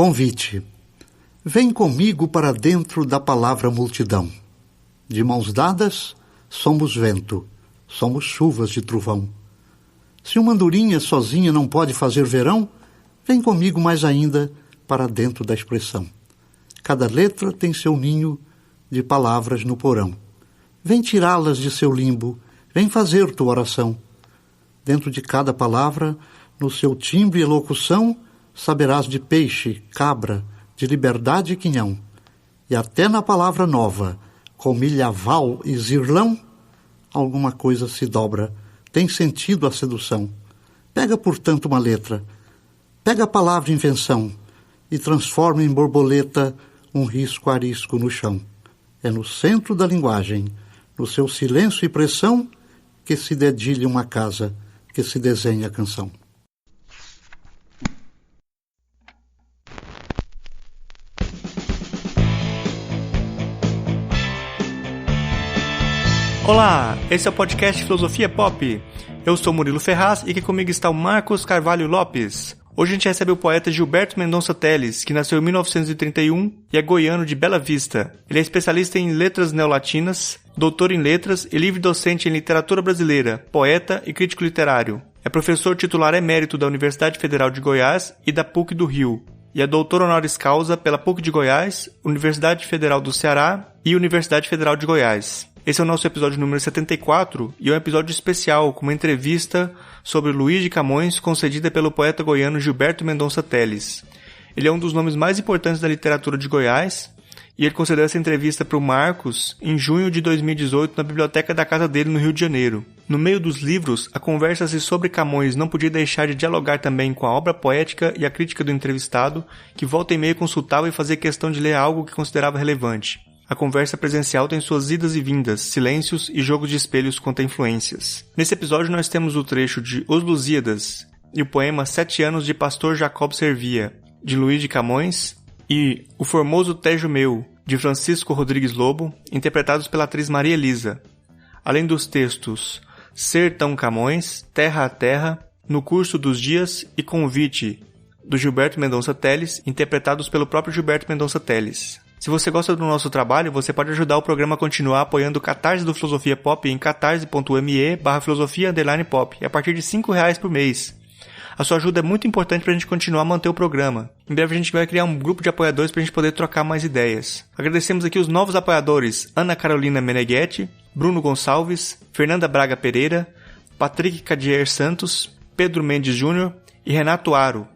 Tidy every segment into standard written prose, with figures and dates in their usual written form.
Convite. Vem comigo para dentro da palavra multidão. De mãos dadas, somos vento, somos chuvas de trovão. Se uma andorinha sozinha não pode fazer verão, vem comigo mais ainda para dentro da expressão. Cada letra tem seu ninho de palavras no porão. Vem tirá-las de seu limbo, vem fazer tua oração. Dentro de cada palavra, no seu timbre e locução, saberás de peixe, cabra, de liberdade e quinhão. E até na palavra nova, com milhaval e zirlão, alguma coisa se dobra, tem sentido a sedução. Pega, portanto, uma letra, pega a palavra invenção e transforma em borboleta um risco arisco no chão. É no centro da linguagem, no seu silêncio e pressão, que se dedilha uma casa, que se desenha a canção. Olá, esse é o podcast Filosofia Pop. Eu sou Murilo Ferraz e aqui comigo está o Marcos Carvalho Lopes. Hoje a gente recebe o poeta Gilberto Mendonça Telles, que nasceu em 1931 e é goiano de Bela Vista. Ele é especialista em letras neolatinas, doutor em letras e livre-docente em literatura brasileira, poeta e crítico literário. É professor titular emérito da Universidade Federal de Goiás e da PUC do Rio. E é doutor honoris causa pela PUC de Goiás, Universidade Federal do Ceará e Universidade Federal de Goiás. Esse é o nosso episódio número 74 e é um episódio especial com uma entrevista sobre Luís de Camões concedida pelo poeta goiano Gilberto Mendonça Telles. Ele é um dos nomes mais importantes da literatura de Goiás e ele concedeu essa entrevista para o Marcos em junho de 2018 na biblioteca da casa dele no Rio de Janeiro. No meio dos livros, a conversa-se sobre Camões não podia deixar de dialogar também com a obra poética e a crítica do entrevistado, que volta e meia consultava e fazia questão de ler algo que considerava relevante. A conversa presencial tem suas idas e vindas, silêncios e jogos de espelhos quanto a influências. Nesse episódio nós temos o trecho de Os Lusíadas e o poema 7 anos de Pastor Jacob Servia, de Luís de Camões, e O Formoso Tejo Meu, de Francisco Rodrigues Lobo, interpretados pela atriz Maria Elisa. Além dos textos Sertão Camões, Terra a Terra, No Curso dos Dias e Convite, do Gilberto Mendonça Telles, interpretados pelo próprio Gilberto Mendonça Telles. Se você gosta do nosso trabalho, você pode ajudar o programa a continuar apoiando o Catarse do Filosofia Pop em catarse.me/filosofia_pop, a partir de R$5 por mês. A sua ajuda é muito importante para a gente continuar a manter o programa. Em breve a gente vai criar um grupo de apoiadores para a gente poder trocar mais ideias. Agradecemos aqui os novos apoiadores: Ana Carolina Meneghetti, Bruno Gonçalves, Fernanda Braga Pereira, Patrick Cadier Santos, Pedro Mendes Júnior e Renato Aro.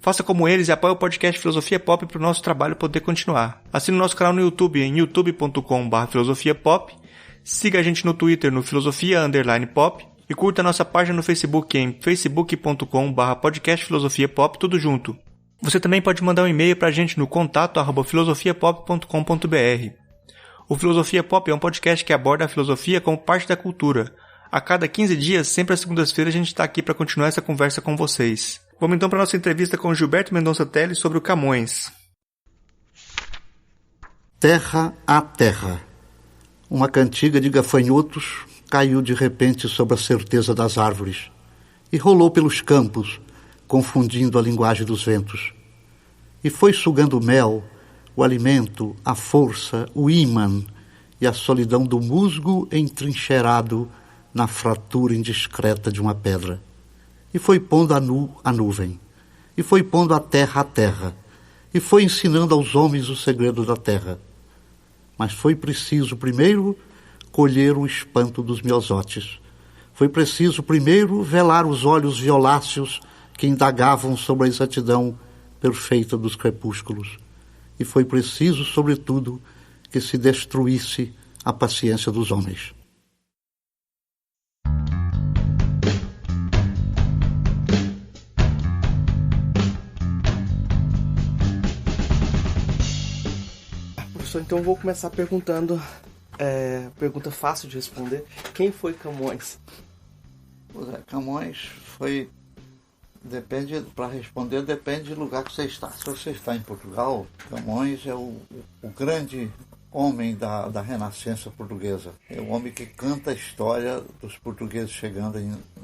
Faça como eles e apoie o podcast Filosofia Pop para o nosso trabalho poder continuar. Assine o nosso canal no YouTube em youtube.com/filosofiapop, siga a gente no Twitter no filosofia_pop e curta a nossa página no Facebook em facebook.com/podcastfilosofiapop, tudo junto. Você também pode mandar um e-mail para a gente no contato@filosofiapop.com.br. O Filosofia Pop é um podcast que aborda a filosofia como parte da cultura. A cada 15 dias, sempre às segundas-feiras, a gente está aqui para continuar essa conversa com vocês. Vamos então para a nossa entrevista com Gilberto Mendonça Telles sobre o Camões. Terra a terra. Uma cantiga de gafanhotos caiu de repente sobre a certeza das árvores e rolou pelos campos, confundindo a linguagem dos ventos. E foi sugando o mel, o alimento, a força, o ímã e a solidão do musgo entrincheirado na fratura indiscreta de uma pedra. E foi pondo a nuvem, e foi pondo a terra, e foi ensinando aos homens o segredo da terra. Mas foi preciso primeiro colher o espanto dos miosotes. Foi preciso primeiro velar os olhos violáceos que indagavam sobre a exatidão perfeita dos crepúsculos. E foi preciso, sobretudo, que se destruísse a paciência dos homens. Então vou começar perguntando, pergunta fácil de responder: quem foi Camões? Camões foi, para responder, depende do lugar que você está. Se você está em Portugal, Camões é o grande homem da Renascença portuguesa. É o homem que canta a história dos portugueses chegando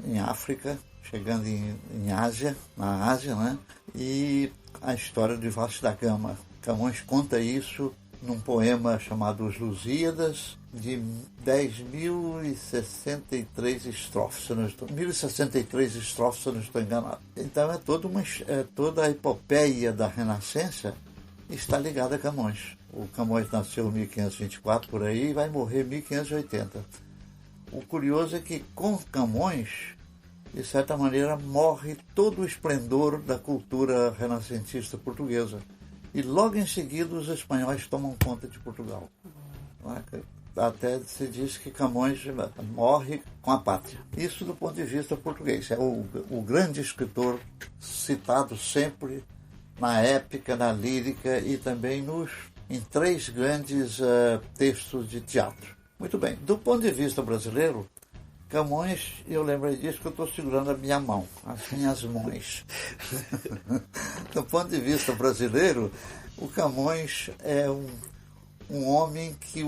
em África, chegando em Ásia, na Ásia, né? E a história de Vasco da Gama. Camões conta isso num poema chamado Os Lusíadas, de 10.063 estrofes, 1.063 estrofes, se eu não estou enganado. Então toda a epopeia da Renascença está ligada a Camões. O Camões nasceu em 1524 por aí e vai morrer em 1580. O curioso é que com Camões, de certa maneira, morre todo o esplendor da cultura renascentista portuguesa. E logo em seguida os espanhóis tomam conta de Portugal. Até se diz que Camões morre com a pátria. Isso do ponto de vista português. É o grande escritor citado sempre na épica, na lírica e também em 3 grandes textos de teatro. Muito bem. Do ponto de vista brasileiro, Camões, eu lembrei disso que eu estou segurando a minha mão, as minhas mãos. Do ponto de vista brasileiro, o Camões é um homem que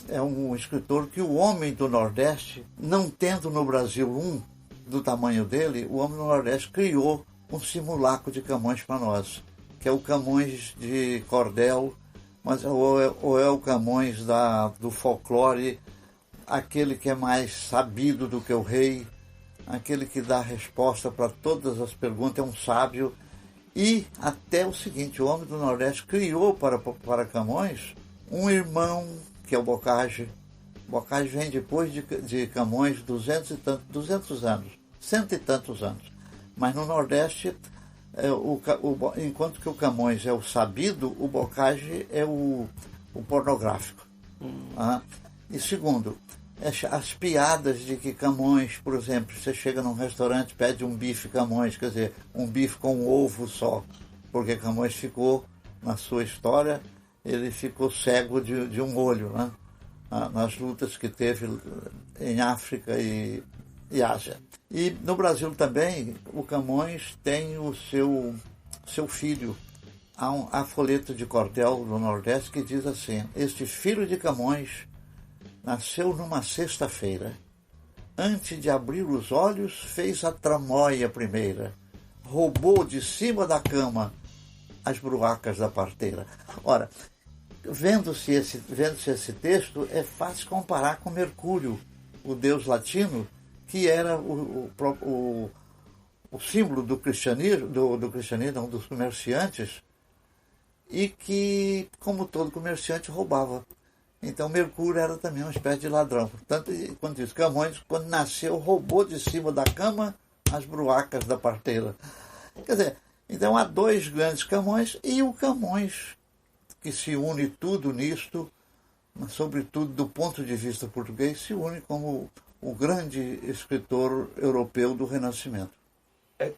é um escritor que o homem do Nordeste, não tendo no Brasil um do tamanho dele, o homem do Nordeste criou um simulacro de Camões para nós, que é o Camões de cordel, mas ou é o Camões do folclore, aquele que é mais sabido do que o rei, aquele que dá resposta para todas as perguntas, é um sábio. E até o seguinte, o homem do Nordeste criou para Camões um irmão, que é o Bocage. Bocage vem depois de Camões 200 anos, 100 e tantos anos. Mas no Nordeste, enquanto que o Camões é o sabido, o Bocage é o pornográfico. E segundo, as piadas de que Camões, por exemplo, você chega num restaurante, pede um bife Camões, quer dizer, um bife com um ovo só, porque Camões ficou, na sua história, ele ficou cego de um olho, né? Nas lutas que teve em África e Ásia. E no Brasil também, o Camões tem o seu filho. Há folheto de cordel no Nordeste que diz assim: este filho de Camões nasceu numa sexta-feira. Antes de abrir os olhos, fez a tramóia primeira. Roubou de cima da cama as bruacas da parteira. Ora, vendo-se esse texto, é fácil comparar com Mercúrio, o deus latino, que era o símbolo do cristianismo, dos comerciantes, e que, como todo comerciante, roubava. Então Mercúrio era também uma espécie de ladrão. Portanto, quando diz Camões, quando nasceu, roubou de cima da cama as bruacas da parteira. Quer dizer, então há 2 grandes Camões, e o Camões que se une tudo nisto, mas sobretudo do ponto de vista português, se une como o grande escritor europeu do Renascimento.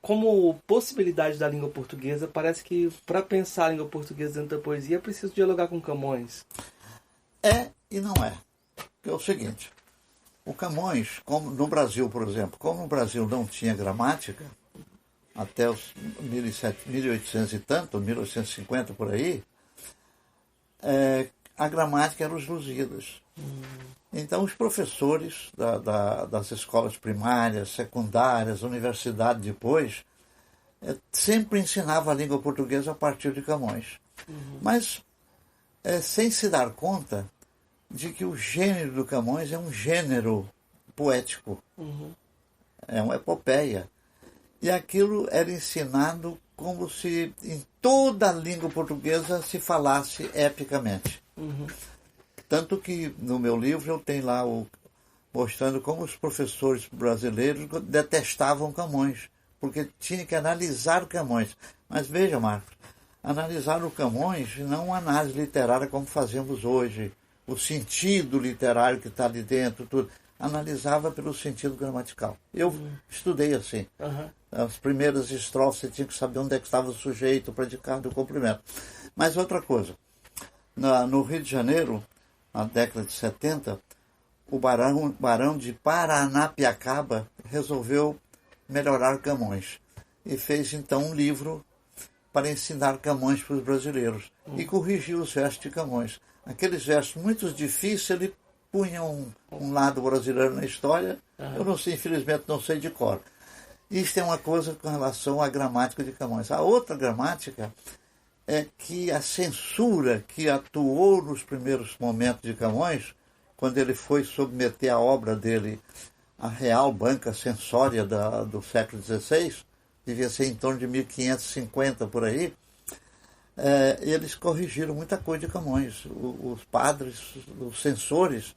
Como possibilidade da língua portuguesa, parece que para pensar a língua portuguesa dentro da poesia é preciso dialogar com Camões. É e não é. É o seguinte, o Camões, como no Brasil, por exemplo, como o Brasil não tinha gramática, até os 1800 e tanto, 1850 por aí, a gramática era os Lusíadas. Então os professores das escolas primárias, secundárias, universidade depois, sempre ensinavam a língua portuguesa a partir de Camões. Mas sem se dar conta de que o gênero do Camões é um gênero poético. É uma epopeia. E aquilo era ensinado como se em toda a língua portuguesa se falasse epicamente. Tanto que no meu livro eu tenho lá mostrando como os professores brasileiros detestavam Camões, porque tinha que analisar Camões. Mas veja, Marcos, analisar o Camões não uma análise literária como fazemos hoje, o sentido literário que está ali dentro, tudo. Analisava pelo sentido gramatical. Eu estudei assim. As primeiras estrofes você tinha que saber onde é que estava o sujeito, o predicado e o complemento. Mas outra coisa, no Rio de Janeiro, na década de 70, o barão de Paranapiacaba resolveu melhorar Camões e fez então um livro para ensinar Camões para os brasileiros e corrigiu os versos de Camões. Aqueles versos muito difíceis ele punha um lado brasileiro na história. Eu não sei, infelizmente não sei de cor. Isto é uma coisa com relação à gramática de Camões. A outra gramática é que a censura que atuou nos primeiros momentos de Camões, quando ele foi submeter a obra dele à Real Banca Censória do século XVI, devia ser em torno de 1550 por aí, eles corrigiram muita coisa de Camões. Os padres, os censores,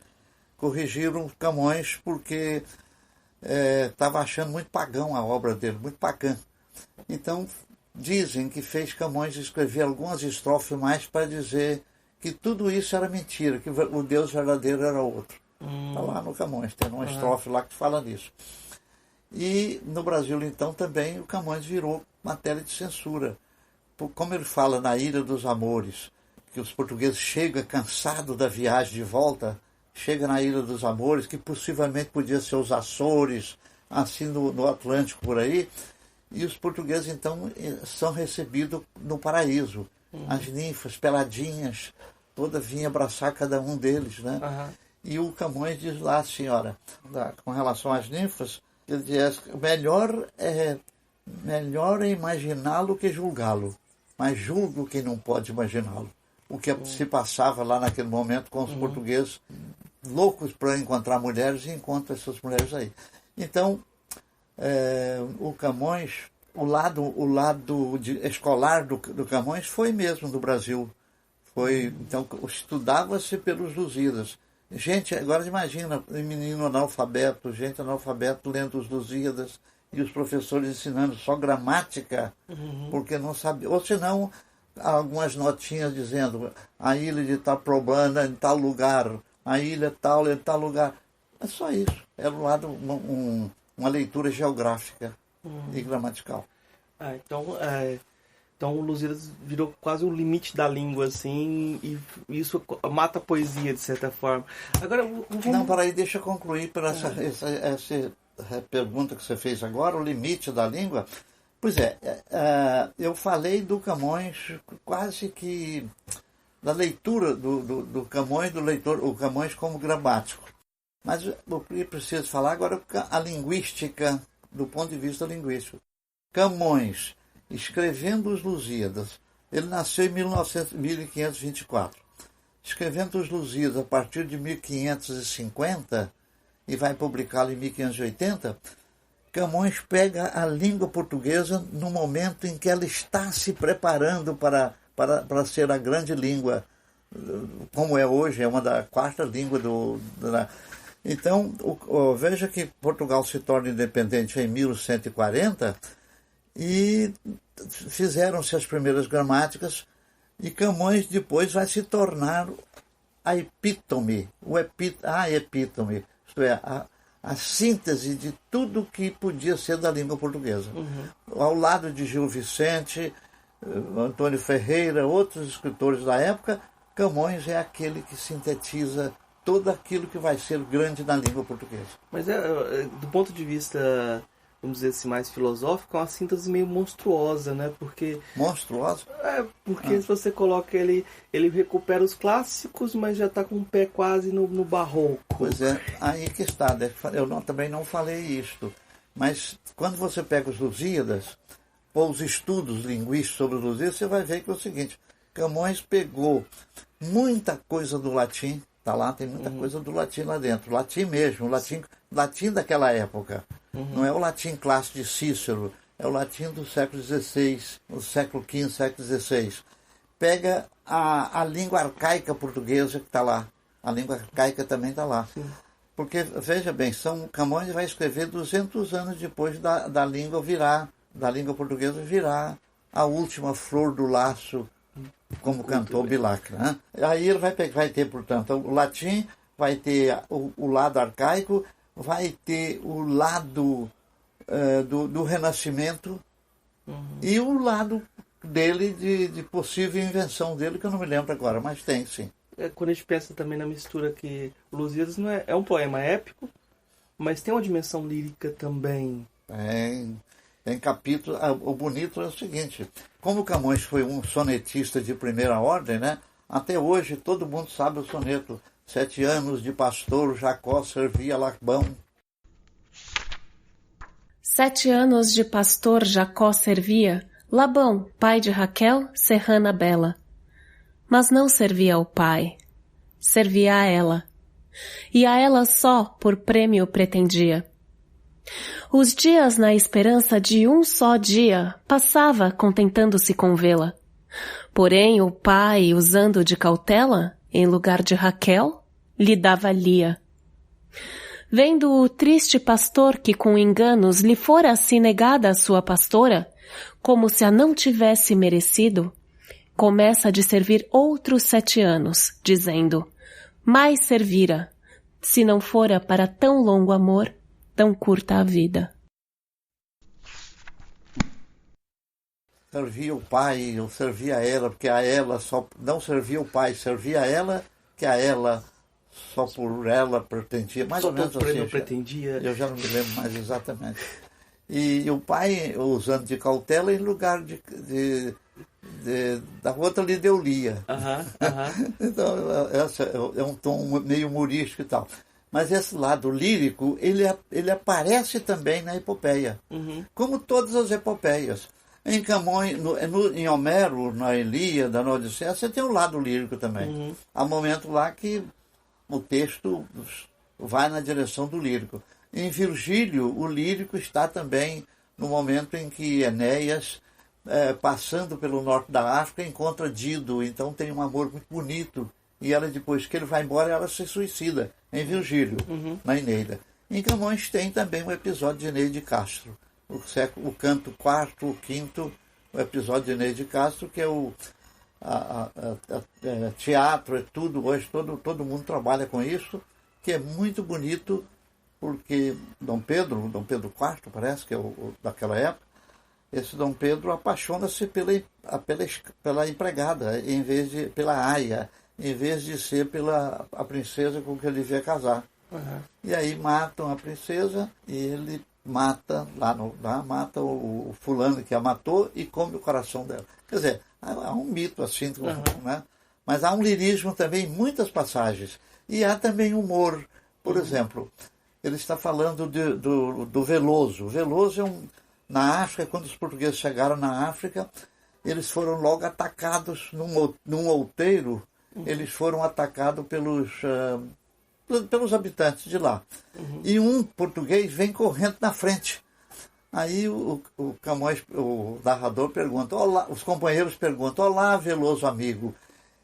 corrigiram Camões porque estava achando muito pagão a obra dele, muito pagã. Então, dizem que fez Camões escrever algumas estrofes mais para dizer que tudo isso era mentira, que o Deus verdadeiro era outro. Está lá no Camões, tem uma estrofe lá que fala nisso. E no Brasil, então, também o Camões virou matéria de censura. Como ele fala na Ilha dos Amores, que os portugueses chegam cansados da viagem de volta, chega na Ilha dos Amores, que possivelmente podia ser os Açores, assim no Atlântico por aí, e os portugueses então são recebidos no paraíso. As ninfas peladinhas, toda vinha abraçar cada um deles, né? E o Camões diz lá, senhora, com relação às ninfas, ele diz: melhor é imaginá-lo que julgá-lo, mas julgo quem não pode imaginá-lo. O que se passava lá naquele momento com os portugueses loucos para encontrar mulheres, e encontram essas mulheres aí. Então, o Camões, o lado escolar do Camões foi mesmo do Brasil. Então, estudava-se pelos Lusíadas. Gente, agora imagina, menino analfabeto, gente analfabeto lendo os Lusíadas e os professores ensinando só gramática, porque não sabia. Ou senão, algumas notinhas dizendo a ilha de Taprobana em tal lugar, a ilha tal em tal lugar. É só isso. Era um lado, uma leitura geográfica e gramatical. Então o Lusíadas virou quase o limite da língua, assim, e isso mata a poesia, de certa forma. Agora, Não, peraí, deixa eu concluir para essa pergunta que você fez agora, o limite da língua. Pois eu falei do Camões quase que da leitura do Camões, o Camões como gramático. Mas o que preciso falar agora é a linguística, do ponto de vista linguístico. Camões, escrevendo os Lusíadas, ele nasceu em 1524. Escrevendo os Lusíadas a partir de 1550 e vai publicá-lo em 1580, Camões pega a língua portuguesa no momento em que ela está se preparando para ser a grande língua, como é hoje, é uma da quarta língua Então, veja que Portugal se torna independente em 1140 e fizeram-se as primeiras gramáticas, e Camões depois vai se tornar a epítome, a epítome, isto é, a síntese de tudo que podia ser da língua portuguesa. Ao lado de Gil Vicente, Antônio Ferreira, outros escritores da época, Camões é aquele que sintetiza tudo aquilo que vai ser grande na língua portuguesa. Mas do ponto de vista, vamos dizer assim, mais filosófico, é uma síntese meio monstruosa, né? Porque... Monstruosa? Porque se você coloca ele recupera os clássicos, mas já está com o pé quase no barroco. Pois é, aí que está. Eu também não falei isto. Mas quando você pega os Lusíadas, ou os estudos linguísticos sobre os Lusíadas, você vai ver que é o seguinte: Camões pegou muita coisa do latim. Tá lá, tem muita coisa do latim lá dentro. Latim mesmo, latim daquela época. Não é o latim clássico de Cícero, é o latim do século XVI, do século XV, século XVI. Pega a língua arcaica portuguesa que está lá. A língua arcaica também está lá. Sim. Porque, veja bem, Camões vai escrever 200 anos depois da língua portuguesa virar a última flor do laço, como cantou Bilacra, né? Aí ele vai ter, portanto, o latim, vai ter o lado arcaico, vai ter o lado do Renascimento e o lado dele de possível invenção dele, que eu não me lembro agora, mas tem sim. Quando a gente pensa também na mistura que o Lusíadas não é um poema épico, mas tem uma dimensão lírica também. Tem capítulo. O bonito é o seguinte: como Camões foi um sonetista de primeira ordem, né? Até hoje todo mundo sabe o soneto. 7 anos de pastor, Jacó servia Labão. 7 anos de pastor, Jacó servia Labão, pai de Raquel, serrana bela. Mas não servia ao pai, servia a ela. E a ela só por prêmio pretendia. Os dias na esperança de um só dia passava contentando-se com vê-la. Porém o pai, usando de cautela, em lugar de Raquel, lhe dava Lia. Vendo o triste pastor que com enganos lhe fora assim negada a sua pastora, como se a não tivesse merecido, começa de servir outros 7 anos, dizendo, mais servira, se não fora para tão longo amor, tão curta a vida. Servia o pai, eu servia a ela, porque a ela só não servia o pai, servia a ela, que a ela só por ela pretendia, mais só ou menos assim. Pretendia. Eu já não me lembro mais exatamente. E o pai, usando de cautela, em lugar da outra lhe deu Lia. Então, essa é um tom meio humorístico e tal. Mas esse lado lírico, ele aparece também na epopeia, como todas as epopeias. Em Camões, em Homero, na Ilíada, na Odisseia, você tem um lado lírico também. Há momento lá que o texto vai na direção do lírico. Em Virgílio, o lírico está também no momento em que Enéas, passando pelo norte da África, encontra Dido. Então tem um amor muito bonito. E ela, depois que ele vai embora, ela se suicida, em Virgílio, na Eneida. Em Camões tem também um episódio de Eneide de Castro. O canto 4º, o 5º, o episódio de Eneide de Castro, que é o teatro, é tudo, hoje todo mundo trabalha com isso, que é muito bonito, porque Dom Pedro IV, parece que é daquela época, esse Dom Pedro apaixona-se pela empregada, pela aia, em vez de ser pela a princesa com que ele devia casar. E aí matam a princesa e ele mata mata o fulano que a matou e come o coração dela. Quer dizer, há um mito assim, né? Mas há um lirismo também em muitas passagens. E há também humor. Por exemplo, ele está falando do Veloso. O Veloso na África, quando os portugueses chegaram na África, eles foram logo atacados num outeiro. Eles foram atacados pelos habitantes de lá. E um português vem correndo na frente. Aí o Camões, o narrador, pergunta, olá, os companheiros perguntam, olá, Veloso amigo,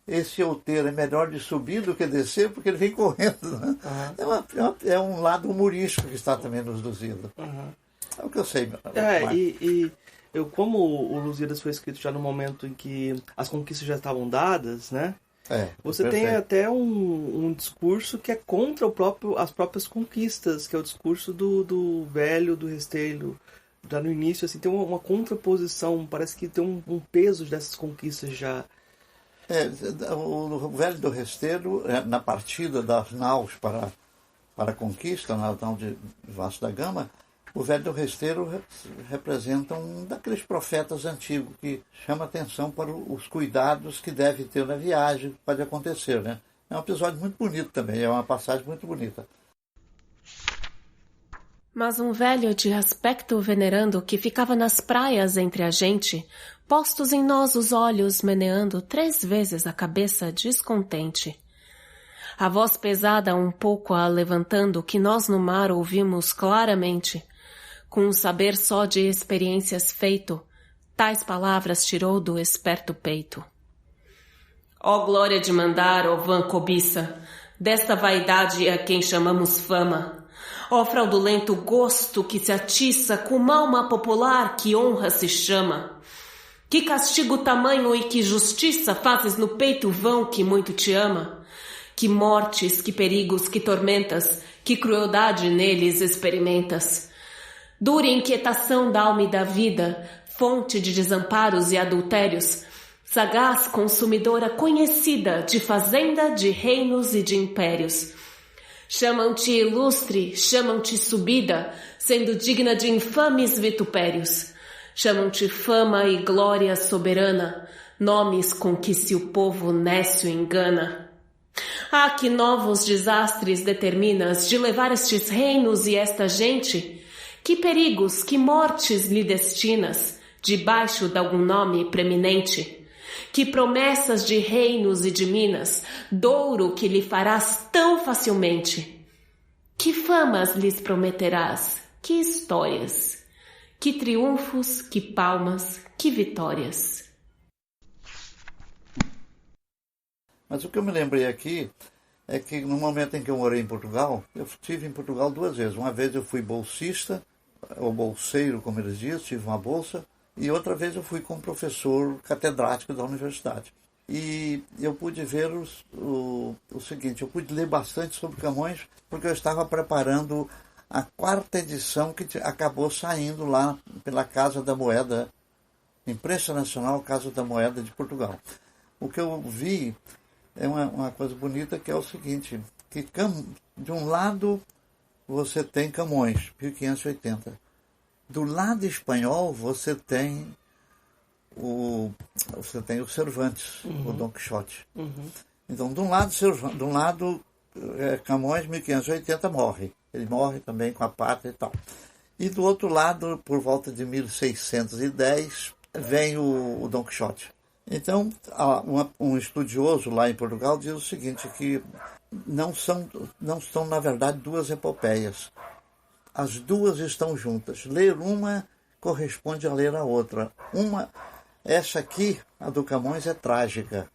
esse outeiro é melhor de subir do que descer, porque ele vem correndo. Né? É um lado humorístico que está também nos Lusíadas. É o que eu sei. Como o Lusíadas foi escrito já no momento em que as conquistas já estavam dadas, né? Você tem até um discurso que é contra as próprias conquistas, que é o discurso do velho, do Restelo. Já no início, assim, tem uma contraposição, parece que tem um peso dessas conquistas já. O velho do Restelo, na partida das naus para a conquista, na nau de Vasco da Gama, o velho do Restelo representa um daqueles profetas antigos que chama atenção para os cuidados que deve ter na viagem, que pode acontecer, né? É um episódio muito bonito também, é uma passagem muito bonita. Mas um velho de aspecto venerando que ficava nas praias entre a gente, postos em nós os olhos meneando 3 vezes a cabeça descontente. A voz pesada um pouco a levantando que nós no mar ouvimos claramente, com um saber só de experiências feito, tais palavras tirou do esperto peito. Ó glória de mandar, ó vã cobiça, desta vaidade a quem chamamos fama, ó fraudulento gosto que se atiça com alma popular que honra se chama. Que castigo tamanho e que justiça fazes no peito vão que muito te ama? Que mortes, que perigos, que tormentas, que crueldade neles experimentas. Dura inquietação da alma e da vida, fonte de desamparos e adultérios, sagaz consumidora conhecida de fazenda, de reinos e de impérios. Chamam-te ilustre, chamam-te subida, sendo digna de infames vitupérios. Chamam-te fama e glória soberana, nomes com que se o povo nécio engana. Ah, que novos desastres determinas de levar estes reinos e esta gente? Que perigos, que mortes lhe destinas, debaixo de algum nome preeminente? Que promessas de reinos e de minas, douro que lhe farás tão facilmente? Que famas lhes prometerás, que histórias, que triunfos, que palmas, que vitórias. Mas o que eu me lembrei aqui é que no momento em que eu morei em Portugal, eu estive em Portugal 2 vezes. Uma vez eu fui bolsista, ou bolseiro, como eles dizem, tive uma bolsa, e outra vez eu fui como professor catedrático da universidade. E eu pude ver o seguinte, eu pude ler bastante sobre Camões, porque eu estava preparando a 4ª edição que acabou saindo lá pela Casa da Moeda, Imprensa Nacional Casa da Moeda de Portugal. O que eu vi é uma coisa bonita, que é o seguinte, que de um lado você tem Camões, 1580. Do lado espanhol você tem o Cervantes, o Dom Quixote. Então, de um lado Camões, 1580, morre. Ele morre também com a pátria e tal. E do outro lado, por volta de 1610, vem o Dom Quixote. Então, um estudioso lá em Portugal diz o seguinte, que não são, na verdade, 2 epopeias. As duas estão juntas. Ler uma corresponde a ler a outra. Essa aqui, a do Camões, é trágica.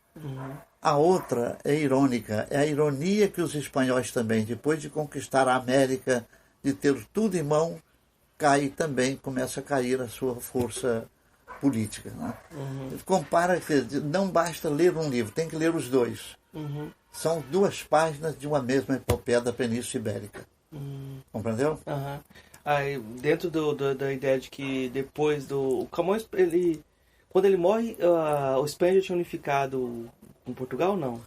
A outra é irônica. É a ironia que os espanhóis também, depois de conquistar a América, de ter tudo em mão, começa a cair a sua força política. Né? Compara que não basta ler um livro, tem que ler os 2. São 2 páginas de uma mesma epopeia da Península Ibérica. Compreendeu? Aí, dentro da ideia de que depois do... O Camões, quando ele morre, a Espanha já tinha unificado com Portugal, não?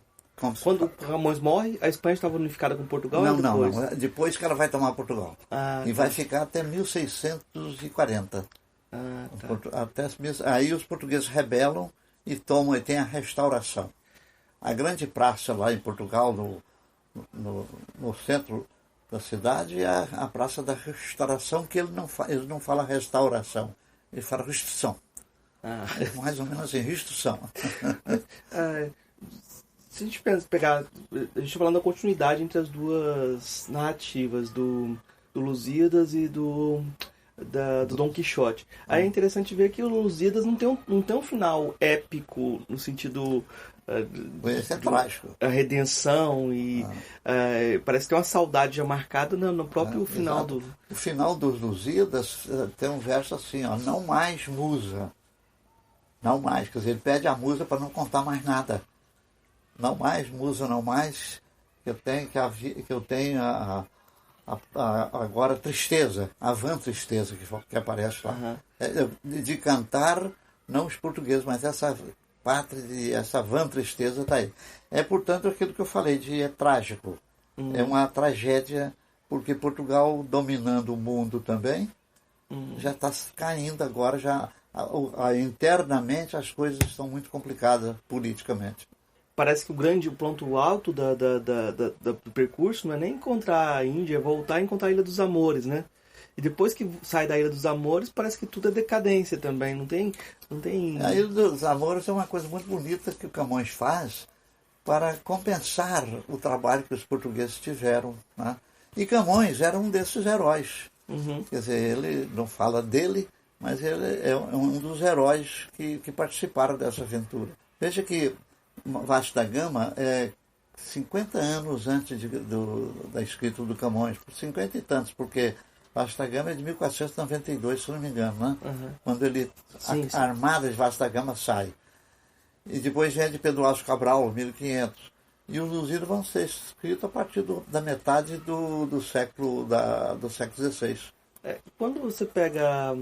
Quando o Camões morre, a Espanha estava unificada com Portugal? Não. Depois que ela vai tomar Portugal. E vai ficar até 1640. Aí os portugueses rebelam e tem a restauração. A grande praça lá em Portugal, no centro da cidade, é a Praça da Restauração, que ele não fala restauração, ele fala restrição. É mais ou menos assim, restrição. Se a gente pegar, a gente está falando da continuidade entre as 2 narrativas, do Lusíadas e do Dom Quixote. Aí é interessante ver que o Lusíadas não tem um final épico, no sentido... Esse é trágico. A redenção e parece que tem uma saudade já marcada no próprio final do... O final dos Lusíadas tem um verso assim, ó, não mais musa. Não mais, quer dizer, ele pede a musa para não contar mais nada. Não mais, musa, não mais, que eu tenho agora tristeza, a vã tristeza que aparece lá. De cantar, não os portugueses, mas essa pátria, essa vã tristeza está aí. É, portanto, aquilo que eu falei, é trágico. É uma tragédia, porque Portugal, dominando o mundo também, já está caindo agora, internamente as coisas estão muito complicadas politicamente. Parece que o ponto alto do percurso não é nem encontrar a Índia, é voltar a encontrar a Ilha dos Amores, né? E depois que sai da Ilha dos Amores, parece que tudo é decadência também, não tem... A Ilha dos Amores é uma coisa muito bonita que o Camões faz para compensar o trabalho que os portugueses tiveram, né? E Camões era um desses heróis. Quer dizer, ele não fala dele, mas ele é um dos heróis que participaram dessa aventura. Veja que Vasco da Gama é 50 anos antes da escrita do Camões, 50 e tantos, porque Vasco da Gama é de 1492, se não me engano, né? Quando a armada de Vasco da Gama sai. E depois vem de Pedro Álvares Cabral, 1500. E os Lusíadas vão ser escritos a partir da metade do século XVI. Quando você pega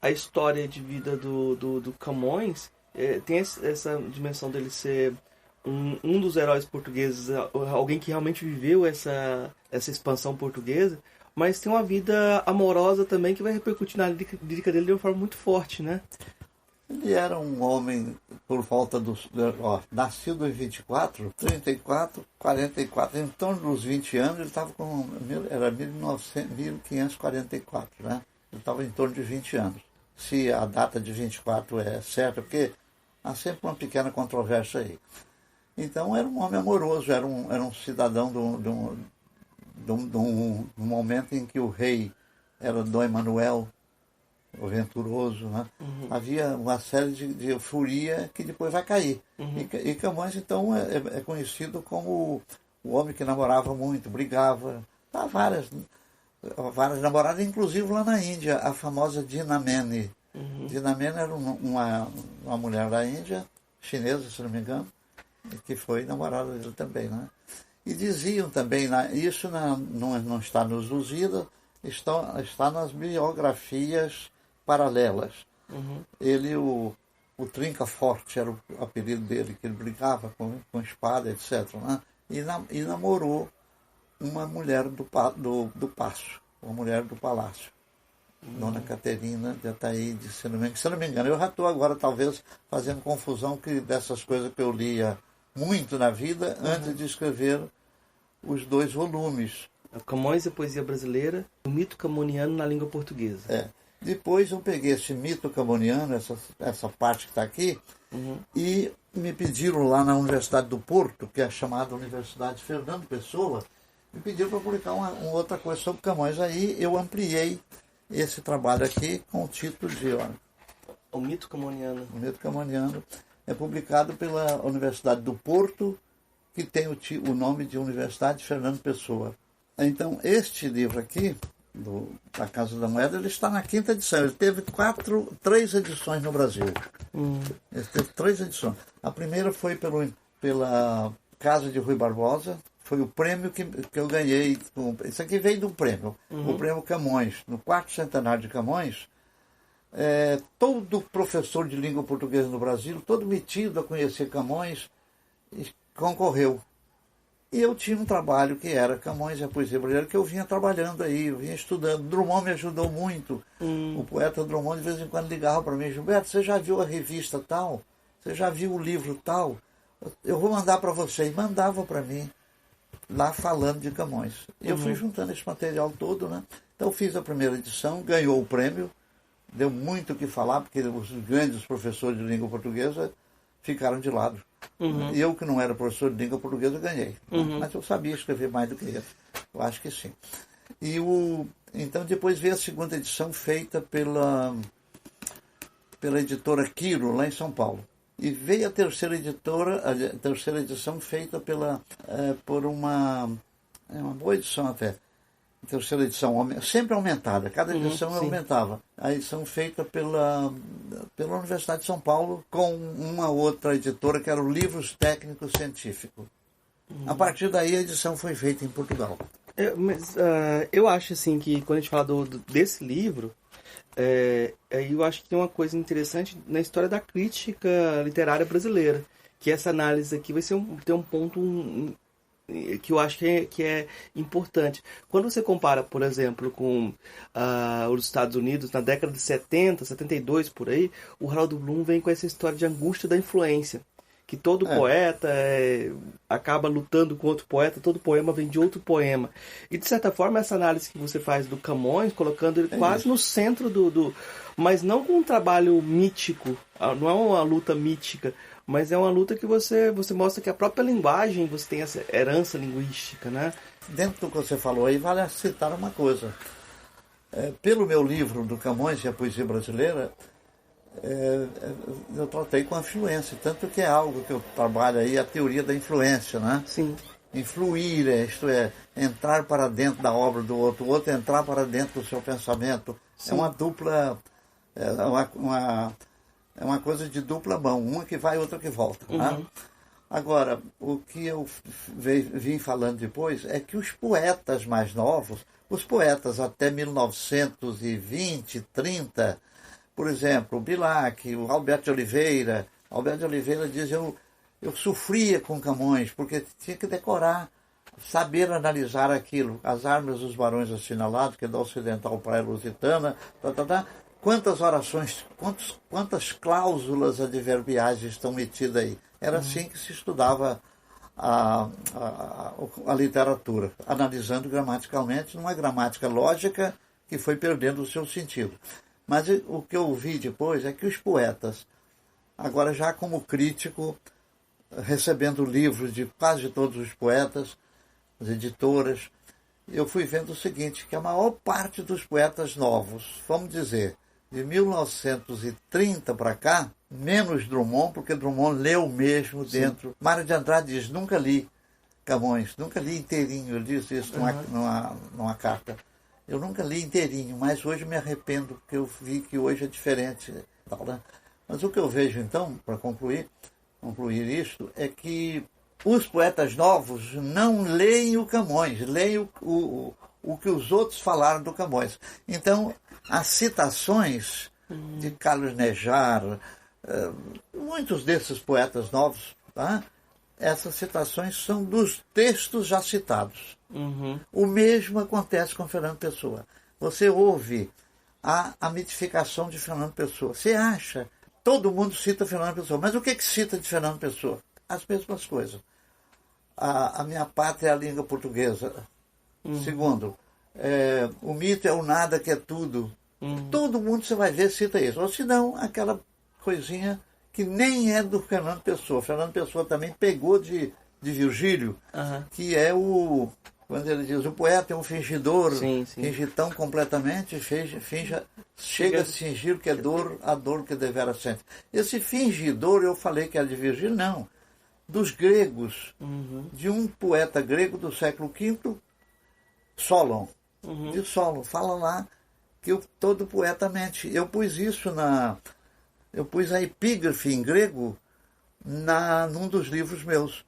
a história de vida do Camões, tem essa dimensão dele ser um dos heróis portugueses, alguém que realmente viveu essa expansão portuguesa, mas tem uma vida amorosa também que vai repercutir na lírica dele de uma forma muito forte, né? Ele era um homem por volta dos... nascido em 24, 34, 44, em torno dos 20 anos, ele estava com... Era 1544, né? Ele estava em torno de 20 anos. Se a data de 24 é certa, porque há sempre uma pequena controvérsia aí. Então era um homem amoroso, era um cidadão de um momento em que o rei era Dom Emanuel, o venturoso, né? Havia uma série de euforia que depois vai cair. E Camões, então, é conhecido como o homem que namorava muito, brigava. Tá, várias namoradas, inclusive lá na Índia, a famosa Dinamene. Dinamene era uma mulher da Índia, chinesa, se não me engano, que foi namorada dele também, né? E diziam também, isso não está nos Lusíadas, está nas biografias paralelas. Ele, o Trinca Forte, era o apelido dele, que ele brincava com espada, etc. Né? E namorou uma mulher do Paço, uma mulher do Palácio, Dona Caterina de Ataíde, se não me engano. Eu já estou agora, talvez, fazendo confusão dessas coisas que eu lia muito na vida, antes de escrever os 2 volumes. Camões e a Poesia Brasileira, o mito camoniano na língua portuguesa. Depois eu peguei esse mito camoniano, essa parte que está aqui, e me pediram lá na Universidade do Porto, que é a chamada Universidade Fernando Pessoa, me pediram para publicar uma outra coisa sobre Camões. Aí eu ampliei esse trabalho aqui com o título de... O mito camoniano. O mito camoniano é publicado pela Universidade do Porto, que tem o nome de Universidade Fernando Pessoa. Então, este livro aqui, da Casa da Moeda, ele está na 5ª edição. Ele teve 3 edições no Brasil. Ele teve 3 edições. A primeira foi pela Casa de Rui Barbosa. Foi o prêmio que eu ganhei. Isso aqui veio de um prêmio. O prêmio Camões. No 4º centenário de Camões, todo professor de língua portuguesa no Brasil, todo metido a conhecer Camões, concorreu. E eu tinha um trabalho que era Camões e a Poesia Brasileira, que eu vinha trabalhando aí, eu vinha estudando. Drummond me ajudou muito. O poeta Drummond de vez em quando ligava para mim: Gilberto, você já viu a revista tal? Você já viu o livro tal? Eu vou mandar para você. E mandava para mim, lá falando de Camões. E eu fui juntando esse material todo, né? Então fiz a primeira edição, ganhou o prêmio, deu muito o que falar, porque os grandes professores de língua portuguesa ficaram de lado. Eu, que não era professor de língua portuguesa, ganhei. Mas eu sabia escrever mais do que ele. Eu acho que sim. Então depois veio a 2ª edição, feita pela editora Quiro, lá em São Paulo. E veio a terceira edição feita por uma boa edição até. A terceira edição, sempre aumentada, cada edição aumentava. A edição feita pela Universidade de São Paulo, com uma outra editora, que era o Livros Técnicos Científicos. A partir daí a edição foi feita em Portugal. Eu acho assim que quando a gente fala desse livro, eu acho que tem uma coisa interessante na história da crítica literária brasileira, que essa análise aqui vai ter um ponto que eu acho que é importante. Quando você compara, por exemplo, com os Estados Unidos, na década de 70, 72, por aí, o Harold Bloom vem com essa história de angústia da influência, que todo poeta acaba lutando com outro poeta, todo poema vem de outro poema. E, de certa forma, essa análise que você faz do Camões, colocando ele quase no centro mas não com um trabalho mítico, não é uma luta mítica, mas é uma luta que você mostra que a própria linguagem, você tem essa herança linguística, né? Dentro do que você falou aí, vale citar uma coisa. Pelo meu livro do Camões e a Poesia Brasileira, eu tratei com a influência, tanto que é algo que eu trabalho aí, a teoria da influência, né? Sim. Influir, isto é, entrar para dentro da obra do outro, o outro entrar para dentro do seu pensamento. Sim. É uma dupla, é uma coisa de dupla mão, uma que vai e outra que volta. Né? Agora, o que eu vim falando depois é que os poetas mais novos, os poetas até 1920, 30, por exemplo, o Bilac, o Alberto de Oliveira. Alberto de Oliveira diz: eu sofria com Camões, porque tinha que decorar, saber analisar aquilo. As armas dos barões assinalados, que é da Ocidental Praia Lusitana, quantas orações, quantas cláusulas adverbiais estão metidas aí. Era assim que se estudava a literatura, analisando gramaticalmente, numa gramática lógica que foi perdendo o seu sentido. Mas o que eu vi depois é que os poetas, agora já como crítico, recebendo livros de quase todos os poetas, as editoras, eu fui vendo o seguinte, que a maior parte dos poetas novos, vamos dizer, de 1930 para cá, menos Drummond, porque Drummond leu mesmo dentro. Sim. Mário de Andrade diz, nunca li Camões, nunca li inteirinho, ele diz isso numa carta. Eu nunca li inteirinho, mas hoje me arrependo, porque eu vi que hoje é diferente. Tal, né? Mas o que eu vejo então, para concluir isto, é que os poetas novos não leem o Camões, leem o que os outros falaram do Camões. Então, as citações de Carlos Nejar, muitos desses poetas novos, tá? Essas citações são dos textos já citados. O mesmo acontece com Fernando Pessoa. Você ouve a mitificação de Fernando Pessoa. Você acha, todo mundo cita Fernando Pessoa, mas o que cita de Fernando Pessoa? As mesmas coisas. A minha pátria é a língua portuguesa. Segundo, o mito é o nada que é tudo. Todo mundo, você vai ver, cita isso. Ou se não, aquela coisinha que nem é do Fernando Pessoa. Fernando Pessoa também pegou de Virgílio, que é quando ele diz, o poeta é um fingidor, finge tão completamente, chega a fingir que é a dor que devera sente. Esse fingidor, eu falei que era de Virgílio, não. Dos gregos, de um poeta grego do século V, Solon. De Solon, fala lá que todo poeta mente. Eu pus isso eu pus a epígrafe em grego num dos livros meus.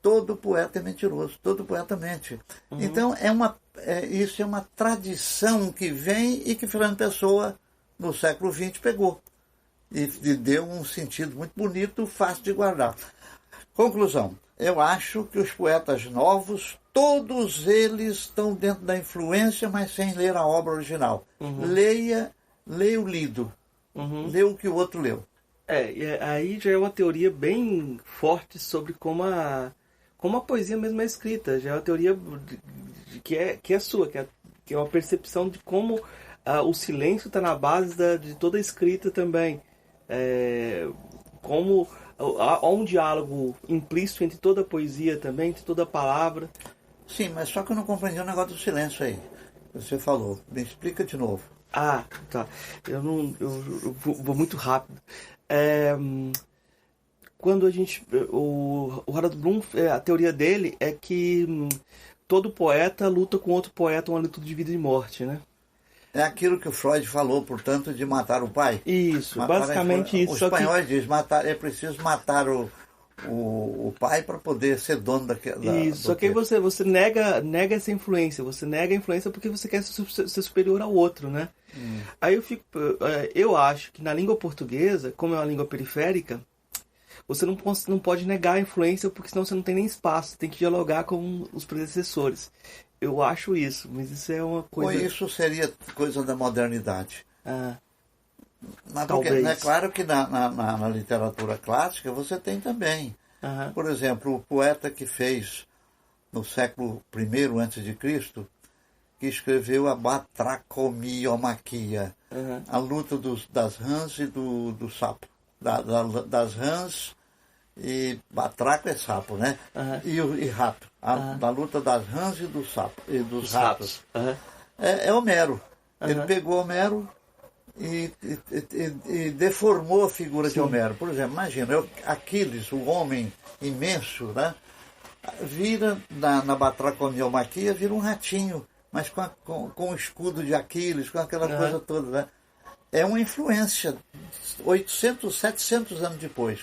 Todo poeta é mentiroso, todo poeta mente. Então, isso é uma tradição que vem e que Fernando Pessoa, no século XX, pegou. E deu um sentido muito bonito, fácil de guardar. Conclusão, eu acho que os poetas novos, todos eles estão dentro da influência, mas sem ler a obra original. Leia o lido. Lê o que o outro leu. Aí já é uma teoria bem forte sobre como a poesia mesmo é escrita. Já é uma teoria que é sua, que é uma percepção de como o silêncio está na base de toda a escrita também. Como há um diálogo implícito entre toda a poesia também, entre toda a palavra. Sim, mas só que eu não compreendi o negócio do silêncio aí. Você falou. Me explica de novo. Tá. Eu vou muito rápido. Quando o Harold Bloom, a teoria dele é que todo poeta luta com outro poeta uma luta de vida e morte, né? É aquilo que o Freud falou, portanto, de matar o pai. Isso, basicamente isso. Os espanhóis dizem, é preciso matar o pai para poder ser dono daquela... Isso, só que aí você nega essa influência, você nega a influência porque você quer ser superior ao outro, né? Aí eu acho que na língua portuguesa, como é uma língua periférica, você não pode negar a influência, porque senão você não tem nem espaço, tem que dialogar com os predecessores. Eu acho isso, mas isso é uma coisa... Ou isso seria coisa da modernidade. Mas talvez. É claro que na literatura clássica você tem também. Por exemplo, o poeta que fez no século I a.C., que escreveu a Batracomiomaquia, a luta das rãs e do sapo. Das rãs e batraco é sapo, né? E rato. Da luta das rãs e do sapo, e dos ratos. É Homero. Ele pegou Homero e deformou a figura de Homero. Por exemplo, imagina, Aquiles, o homem imenso, né? Vira na Batracomiomaquia, vira um ratinho, mas com o escudo de Aquiles, com aquela coisa toda, né? É uma influência 800, 700 anos depois,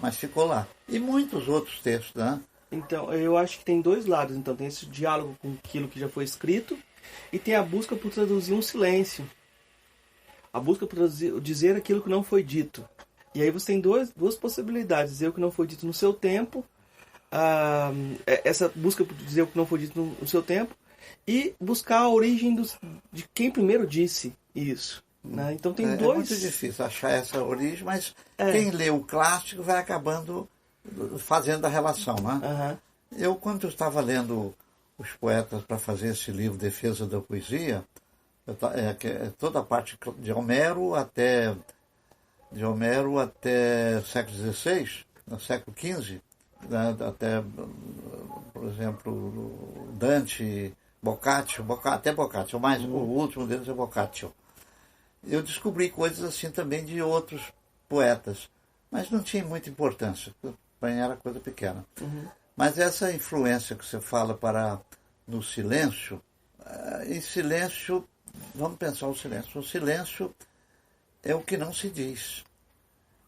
mas ficou lá. E muitos outros textos, né? Então, eu acho que tem dois lados. Então, tem esse diálogo com aquilo que já foi escrito e tem a busca por traduzir um silêncio. A busca por dizer aquilo que não foi dito. E aí você tem duas possibilidades. Dizer o que não foi dito no seu tempo, essa busca por dizer o que não foi dito no seu tempo, e buscar a origem de quem primeiro disse isso. Né? Então tem dois... É muito difícil achar essa origem, mas quem lê o clássico vai acabando fazendo a relação, né? Eu, quando eu estava lendo os poetas para fazer esse livro Defesa da Poesia, toda a parte de Homero até século XVI, no século XV, né, até, por exemplo, Dante, Boccaccio, mas o último deles é Boccaccio. Eu descobri coisas assim também de outros poetas, mas não tinha muita importância, para mim era coisa pequena. Mas essa influência que você fala no silêncio, em silêncio, vamos pensar o silêncio. O silêncio é o que não se diz,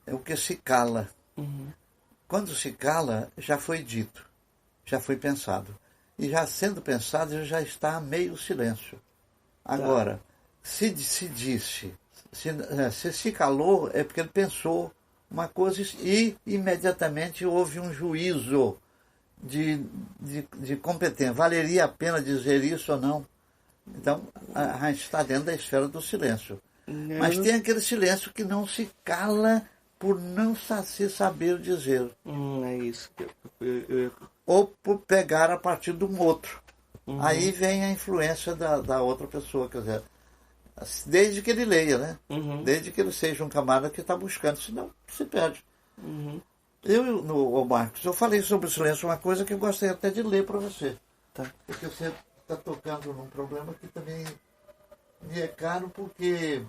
é o que se cala. Quando se cala, já foi dito, já foi pensado. E já sendo pensado, já está meio silêncio. Agora, se disse, se calou, é porque ele pensou uma coisa e imediatamente houve um juízo de competência. Valeria a pena dizer isso ou não? Então, a gente está dentro da esfera do silêncio. Mas tem aquele silêncio que não se cala por não se saber dizer. É isso. Ou por pegar a partir de um outro. Aí vem a influência da outra pessoa, quer dizer, desde que ele leia, né? Desde que ele seja um camarada que está buscando, senão se perde. Marcos, eu falei sobre o silêncio, uma coisa que eu gostaria até de ler para você. Porque você está tocando num problema que também me é caro, porque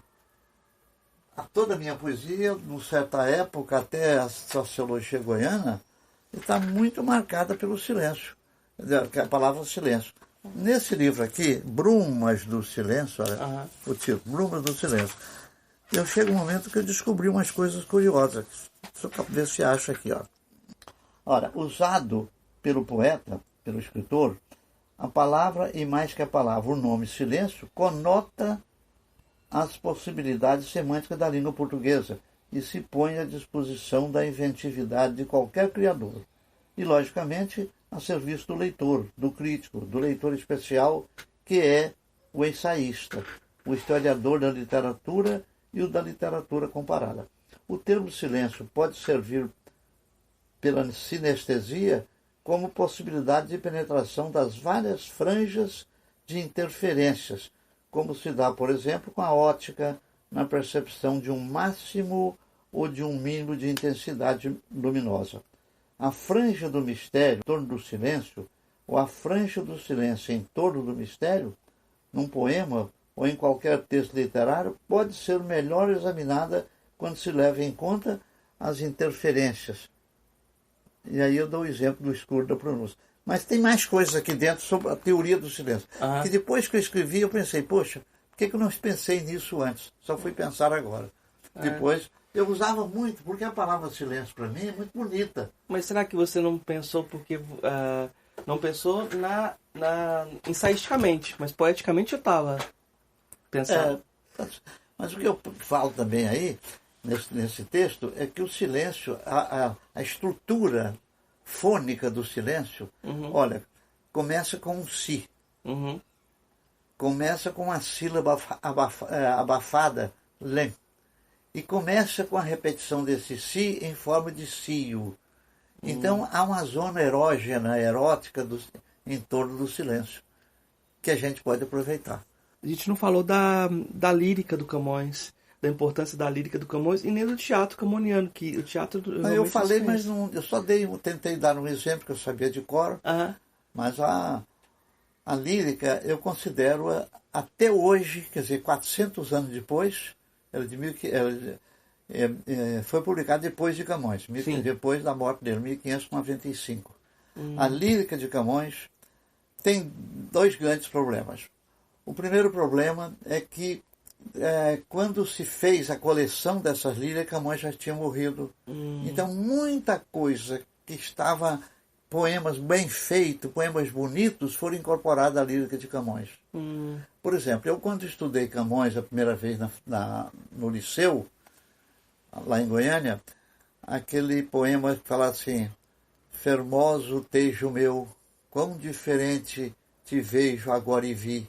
toda a minha poesia, numa certa época, até a sociologia goiana, está muito marcada pelo silêncio, a palavra silêncio. Nesse livro aqui, Brumas do Silêncio, olha, o título, Brumas do Silêncio, eu chego um momento que eu descobri umas coisas curiosas. Deixa eu ver se acho aqui, ó. Ora, usado pelo poeta, pelo escritor, a palavra, e mais que a palavra, o nome silêncio, conota as possibilidades semânticas da língua portuguesa e se põe à disposição da inventividade de qualquer criador. E, logicamente, a serviço do leitor, do crítico, do leitor especial, que é o ensaísta, o historiador da literatura e o da literatura comparada. O termo silêncio pode servir pela sinestesia como possibilidade de penetração das várias franjas de interferências, como se dá, por exemplo, com a ótica na percepção de um máximo ou de um mínimo de intensidade luminosa. A franja do mistério em torno do silêncio, ou a franja do silêncio em torno do mistério, num poema ou em qualquer texto literário, pode ser melhor examinada quando se leva em conta as interferências. E aí eu dou o exemplo do escuro da pronúncia. Mas tem mais coisas aqui dentro sobre a teoria do silêncio. Que depois que eu escrevi, eu pensei, poxa, por que eu não pensei nisso antes? Só fui pensar agora. Depois, eu usava muito, porque a palavra silêncio para mim é muito bonita. Mas será que você não pensou porque... não pensou ensaísticamente, mas poeticamente eu estava pensando. Mas o que eu falo também aí, nesse texto, é que o silêncio, a estrutura fônica do silêncio, olha, começa com um si. Começa com uma sílaba abafada, lem. E começa com a repetição desse si em forma de cio. Então há uma zona erógena, erótica em torno do silêncio, que a gente pode aproveitar. A gente não falou da lírica do Camões, da importância da lírica do Camões, e nem do teatro camoniano, que o teatro... Eu falei, mas não, eu só tentei dar um exemplo que eu sabia de cor, mas a lírica eu considero até hoje, quer dizer, 400 anos depois, foi publicado depois de Camões, depois da morte dele, 1595. A lírica de Camões tem dois grandes problemas. O primeiro problema é que quando se fez a coleção dessas lírias, Camões já tinha morrido. Então muita coisa que estava, poemas bem feitos, poemas bonitos, foram incorporados à lírica de Camões. Por exemplo, eu quando estudei Camões a primeira vez no liceu, lá em Goiânia, aquele poema que fala assim: fermoso tejo meu, quão diferente te vejo agora e vi.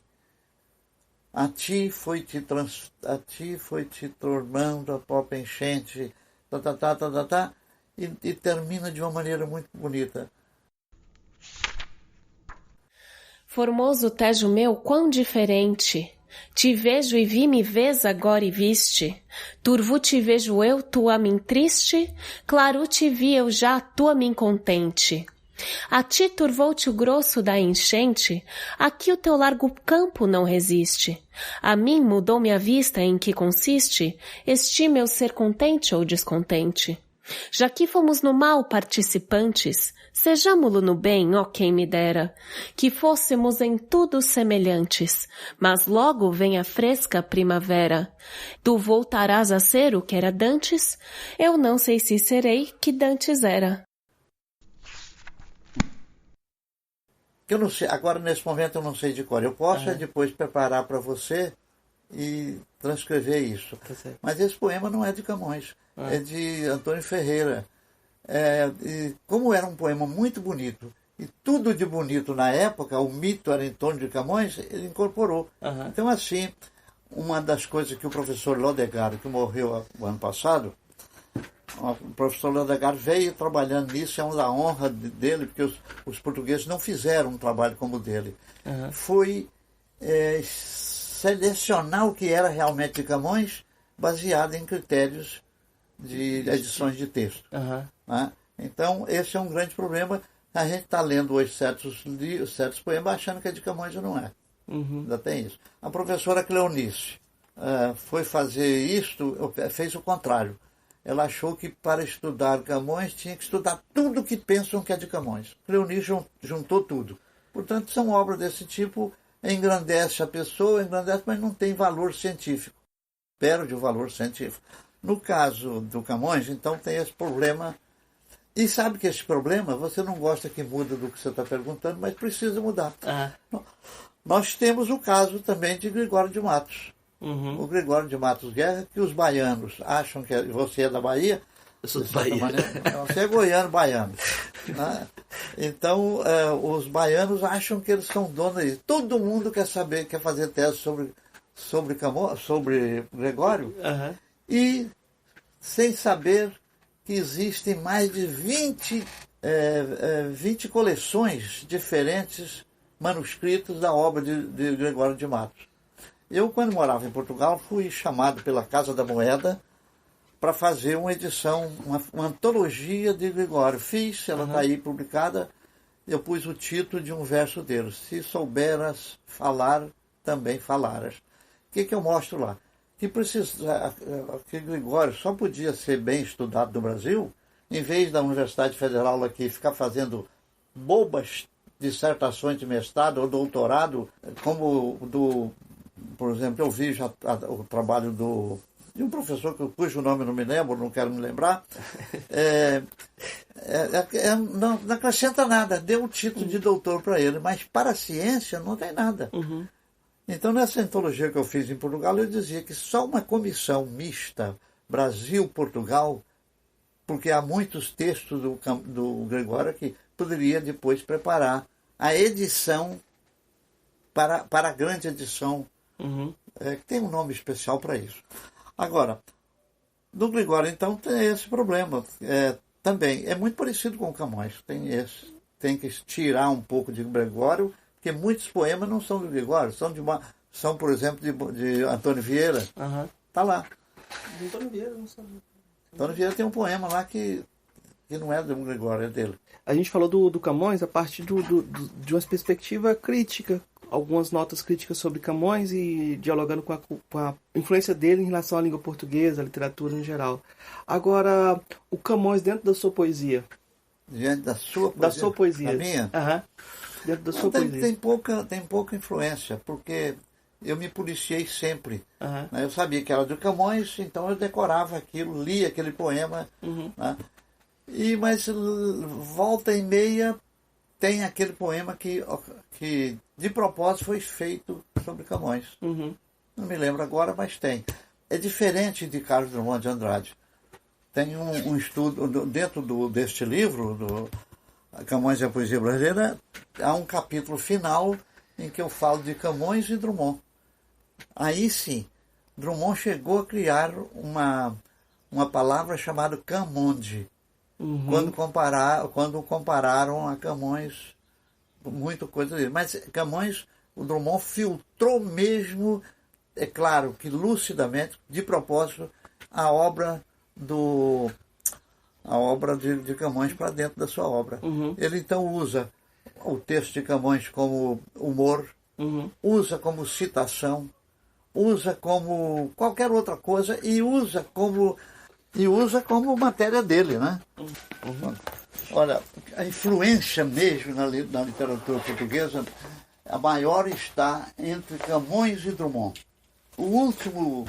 A ti foi te tornando a própria enchente, e termina de uma maneira muito bonita. Formoso Tejo meu, quão diferente! Te vejo e vi, me vês agora e viste. Turvo te vejo eu, tu a mim triste, claro te vi eu já, tu a mim contente. A ti turvou-te o grosso da enchente, aqui o teu largo campo não resiste. A mim mudou-me a vista em que consiste, estima eu ser contente ou descontente. Já que fomos no mal participantes, sejamo-lo no bem, ó quem me dera, que fôssemos em tudo semelhantes, mas logo vem a fresca primavera. Tu voltarás a ser o que era dantes, eu não sei se serei que dantes era. Eu não sei, agora nesse momento eu não sei de cor. Eu posso depois preparar para você e transcrever isso. Mas esse poema não é de Camões, é de Antônio Ferreira. E como era um poema muito bonito, e tudo de bonito na época, o mito era em torno de Camões, ele incorporou. Então, assim, uma das coisas que o professor Lodegard, que morreu o ano passado, o professor Lodegard veio trabalhando nisso, é uma honra dele, porque os portugueses não fizeram um trabalho como o dele. Foi selecionar o que era realmente de Camões, baseado em critérios de edições de texto. Né? Então, esse é um grande problema. A gente está lendo hoje certos poemas achando que é de Camões e não é. Ainda tem isso. A professora Cleonice foi fazer isto, fez o contrário. Ela achou que para estudar Camões tinha que estudar tudo que pensam que é de Camões. Cleonice juntou tudo. Portanto, são obras desse tipo, engrandece a pessoa, mas não tem valor científico. Perde o valor científico. No caso do Camões, então, tem esse problema. E sabe que esse problema, você não gosta que muda do que você está perguntando, mas precisa mudar. Nós temos o caso também de Gregório de Matos. O Gregório de Matos Guerra, que os baianos acham que você é da Bahia. Eu sou da Bahia. Você é baiano. Né? Então, os baianos acham que eles são donos disso. Todo mundo quer fazer tese sobre Gregório, e sem saber que existem mais de 20 coleções diferentes manuscritos da obra de Gregório de Matos. Eu, quando morava em Portugal, fui chamado pela Casa da Moeda para fazer uma edição, uma antologia de Gregório. Fiz, ela está aí publicada, eu pus o título de um verso dele: Se souberas falar, também falaras. O que eu mostro lá? Que Gregório só podia ser bem estudado no Brasil, em vez da Universidade Federal aqui ficar fazendo bobas dissertações de mestrado ou doutorado, como por exemplo, eu vi já o trabalho de um professor cujo nome eu não me lembro, não quero me lembrar, não acrescenta nada, deu o título de doutor para ele, mas para a ciência não tem nada. Então, nessa antologia que eu fiz em Portugal, eu dizia que só uma comissão mista Brasil-Portugal, porque há muitos textos do Gregório que poderia depois preparar a edição para a grande edição, que tem um nome especial para isso. Agora, do Gregório, então, tem esse problema. Também é muito parecido com o Camões. Tem que tirar um pouco de Gregório, porque muitos poemas não são de Gregório, são por exemplo, de Antônio Vieira. Está lá. Antônio Vieira, não sabia. Antônio Vieira tem um poema lá que não é do Gregório, é dele. A gente falou do Camões a partir de uma perspectiva crítica, algumas notas críticas sobre Camões e dialogando com a influência dele em relação à língua portuguesa, à literatura em geral. Agora, o Camões dentro da sua poesia. Diante da sua poesia? Da sua poesia. Da minha? Dentro da sua poesia. Tem pouca influência, porque eu me policiei sempre. Eu sabia que era do Camões, então eu decorava aquilo, lia aquele poema. Né? Mas volta e meia tem aquele poema que de propósito foi feito sobre Camões. Não me lembro agora, mas tem. É diferente de Carlos Drummond de Andrade. Tem um estudo, dentro deste livro, Camões e a Poesia Brasileira, há um capítulo final em que eu falo de Camões e Drummond. Aí sim, Drummond chegou a criar uma palavra chamada Camões, quando compararam a Camões, muita coisa dele. Mas Camões, o Drummond filtrou mesmo, é claro que lucidamente, de propósito, a obra de Camões para dentro da sua obra. Ele então usa o texto de Camões como humor, usa como citação, usa como qualquer outra coisa e usa como matéria dele, né? Olha, a influência mesmo na literatura portuguesa, a maior está entre Camões e Drummond. O último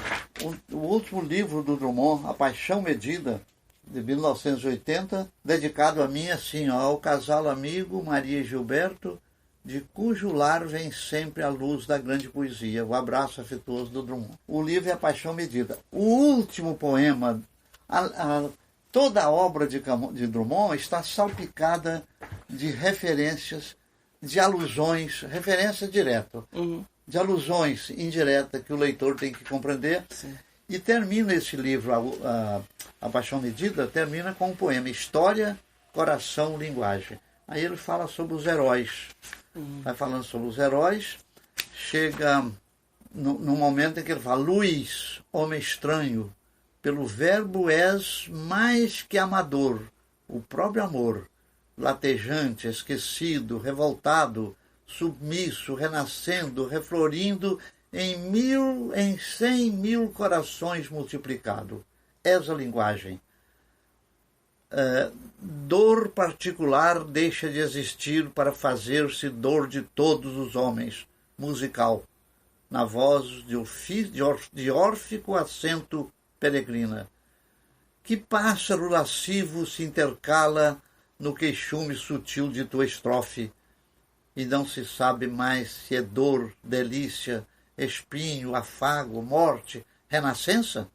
livro do Drummond, A Paixão Medida, de 1980, dedicado a mim, assim, ao casal amigo Maria e Gilberto, de cujo lar vem sempre a luz da grande poesia, o abraço afetuoso do Drummond. O livro é A Paixão Medida. O último poema, toda a obra de Drummond está salpicada de referências, de alusões, referência direta, de alusões indiretas que o leitor tem que compreender. Sim. E termina esse livro, A Paixão Medida, termina com um poema, História, Coração, Linguagem. Aí ele fala sobre os heróis. Vai falando sobre os heróis, chega no momento em que ele fala: Luís, homem estranho, pelo verbo és mais que amador, o próprio amor, latejante, esquecido, revoltado, submisso, renascendo, reflorindo em 100.000 corações multiplicado. És a linguagem. Dor particular deixa de existir para fazer-se dor de todos os homens, musical, na voz de órfico acento peregrina. Que pássaro lascivo se intercala no queixume sutil de tua estrofe, e não se sabe mais se é dor, delícia, espinho, afago, morte, renascença?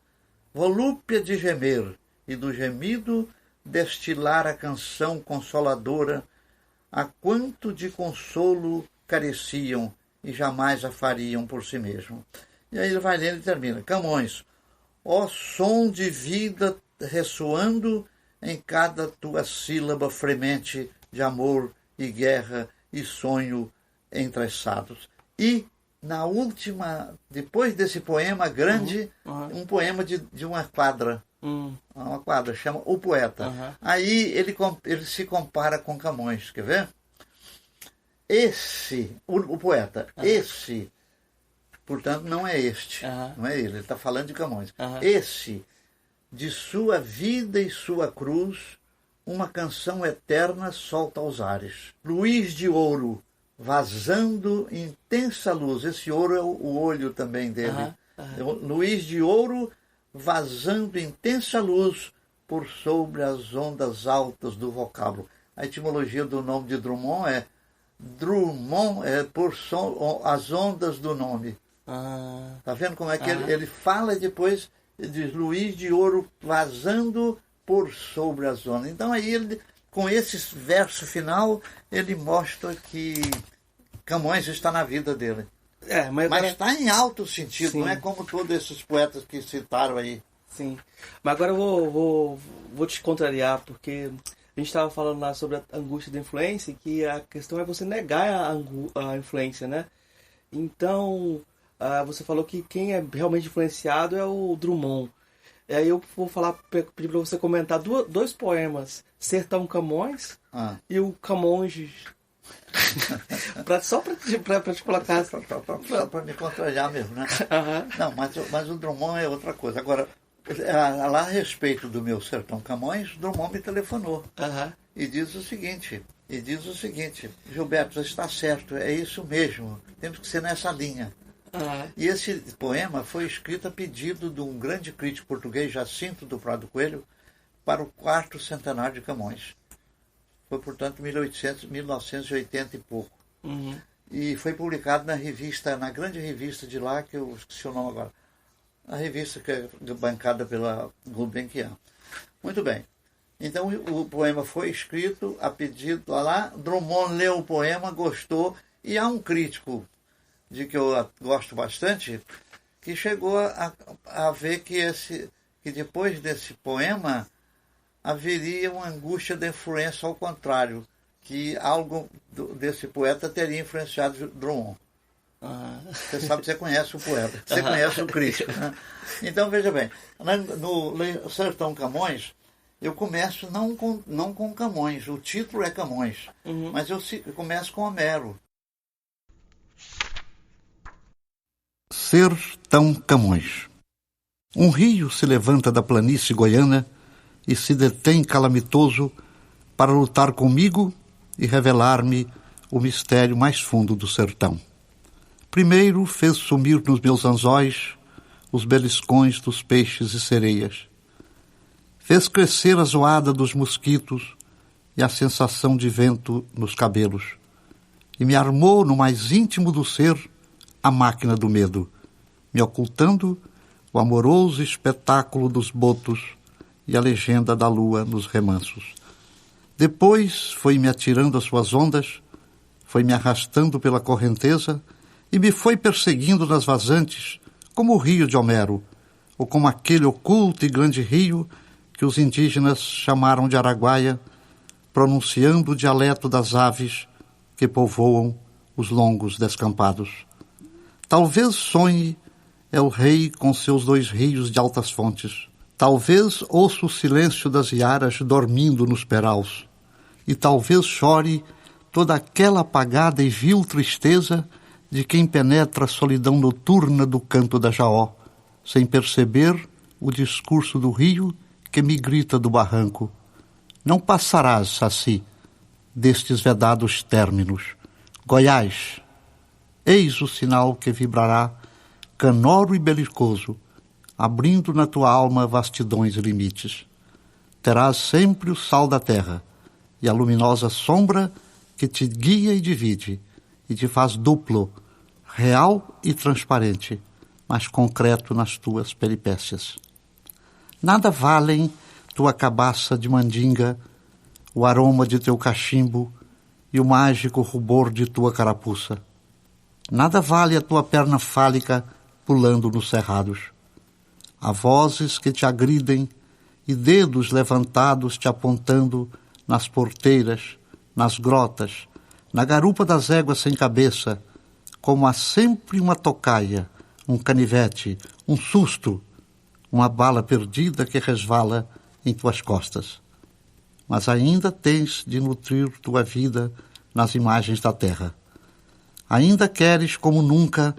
Volúpia de gemer, e do gemido destilar a canção consoladora, a quanto de consolo careciam e jamais a fariam por si mesmo. E aí ele vai lendo e termina. Camões, ó som de vida ressoando em cada tua sílaba fremente de amor e guerra e sonho entreçados. E na última, depois desse poema grande, um poema de uma quadra. Uma quadra, chama O Poeta. Aí ele se compara com Camões, quer ver? Esse, o poeta, esse, portanto não é este, não é ele está falando de Camões. Esse, de sua vida e sua cruz, uma canção eterna solta aos ares. Luís de ouro, vazando intensa luz. Esse ouro é o olho também dele. Luís de ouro, vazando intensa luz por sobre as ondas altas do vocábulo. A etimologia do nome de Drummond é Drummond, por as ondas do nome. Tá vendo como é que ele fala e depois ele diz Luís de ouro vazando por sobre as ondas. Então aí ele, com esse verso final, ele mostra que Camões está na vida dele. Mas está em alto sentido, sim. Não é como todos esses poetas que citaram aí. Sim, mas agora eu vou te contrariar, porque a gente estava falando lá sobre a angústia da influência, que a questão é você negar a influência, né? Então, você falou que quem é realmente influenciado é o Drummond. Aí eu vou pedir para você comentar dois poemas, Sertão Camões e o Camões... só para te colocar para me contrariar mesmo, né? Não, mas o Drummond é outra coisa. Agora, lá a respeito do meu Sertão Camões, Drummond me telefonou e diz o seguinte, Gilberto, você está certo, é isso mesmo, temos que ser nessa linha. E esse poema foi escrito a pedido de um grande crítico português, Jacinto do Prado Coelho, para o 4º centenário de Camões. Foi, portanto, 1980 e pouco. E foi publicado na grande revista de lá, que eu esqueci o nome agora. A revista que é bancada pela Gulbenkian. Muito bem. Então, o poema foi escrito a pedido lá. Drummond leu o poema, gostou. E há um crítico de que eu gosto bastante, que chegou a ver que depois desse poema haveria uma angústia de influência ao contrário, que algo desse poeta teria influenciado Drummond. Você sabe que você conhece o poeta, você conhece o crítico, né? Então, veja bem, no Sertão Camões, eu começo não com Camões, o título é Camões, mas eu começo com Homero. Sertão Camões. Um rio se levanta da planície goiana e se detém calamitoso para lutar comigo e revelar-me o mistério mais fundo do sertão. Primeiro fez sumir nos meus anzóis os beliscões dos peixes e sereias. Fez crescer a zoada dos mosquitos e a sensação de vento nos cabelos. E me armou no mais íntimo do ser a máquina do medo, me ocultando o amoroso espetáculo dos botos e a legenda da lua nos remansos. Depois foi me atirando às suas ondas, foi me arrastando pela correnteza e me foi perseguindo nas vazantes, como o rio de Homero, ou como aquele oculto e grande rio que os indígenas chamaram de Araguaia, pronunciando o dialeto das aves que povoam os longos descampados. Talvez sonhe é o rei com seus 2 rios de altas fontes. Talvez ouça o silêncio das iaras dormindo nos peraus. E talvez chore toda aquela apagada e vil tristeza de quem penetra a solidão noturna do canto da Jaó, sem perceber o discurso do rio que me grita do barranco. Não passarás, Saci, destes vedados términos. Goiás, eis o sinal que vibrará, canoro e belicoso, abrindo na tua alma vastidões e limites. Terás sempre o sal da terra e a luminosa sombra que te guia e divide, e te faz duplo, real e transparente, mas concreto nas tuas peripécias. Nada valem tua cabaça de mandinga, o aroma de teu cachimbo e o mágico rubor de tua carapuça. Nada vale a tua perna fálica pulando nos cerrados. Há vozes que te agridem e dedos levantados te apontando nas porteiras, nas grotas, na garupa das éguas sem cabeça, como há sempre uma tocaia, um canivete, um susto, uma bala perdida que resvala em tuas costas. Mas ainda tens de nutrir tua vida nas imagens da terra. Ainda queres, como nunca,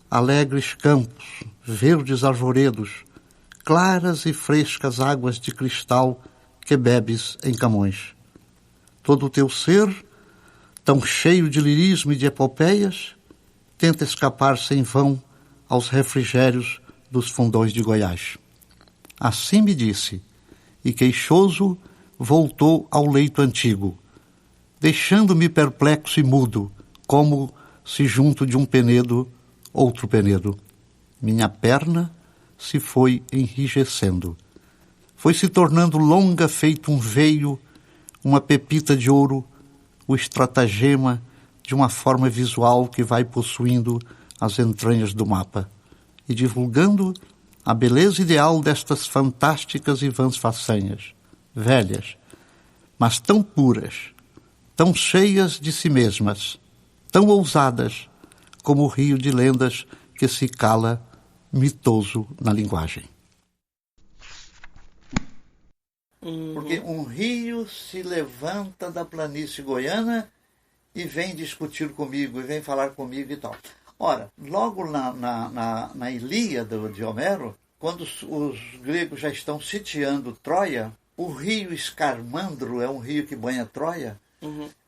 alegres campos, verdes arvoredos, claras e frescas águas de cristal que bebes em Camões. Todo o teu ser, tão cheio de lirismo e de epopeias, tenta escapar sem vão aos refrigérios dos fundões de Goiás. Assim me disse, e queixoso voltou ao leito antigo, deixando-me perplexo e mudo, como se junto de um penedo, outro penedo. Minha perna se foi enrijecendo. Foi se tornando longa feito um veio, uma pepita de ouro, o estratagema de uma forma visual que vai possuindo as entranhas do mapa e divulgando a beleza ideal destas fantásticas e vãs façanhas, velhas, mas tão puras, tão cheias de si mesmas, tão ousadas como o rio de lendas que se cala mitoso na linguagem. Porque um rio se levanta da planície goiana e vem discutir comigo, e vem falar comigo e tal. Ora, logo na Ilíada de Homero, quando os gregos já estão sitiando Troia, o rio Escarmandro é um rio que banha Troia.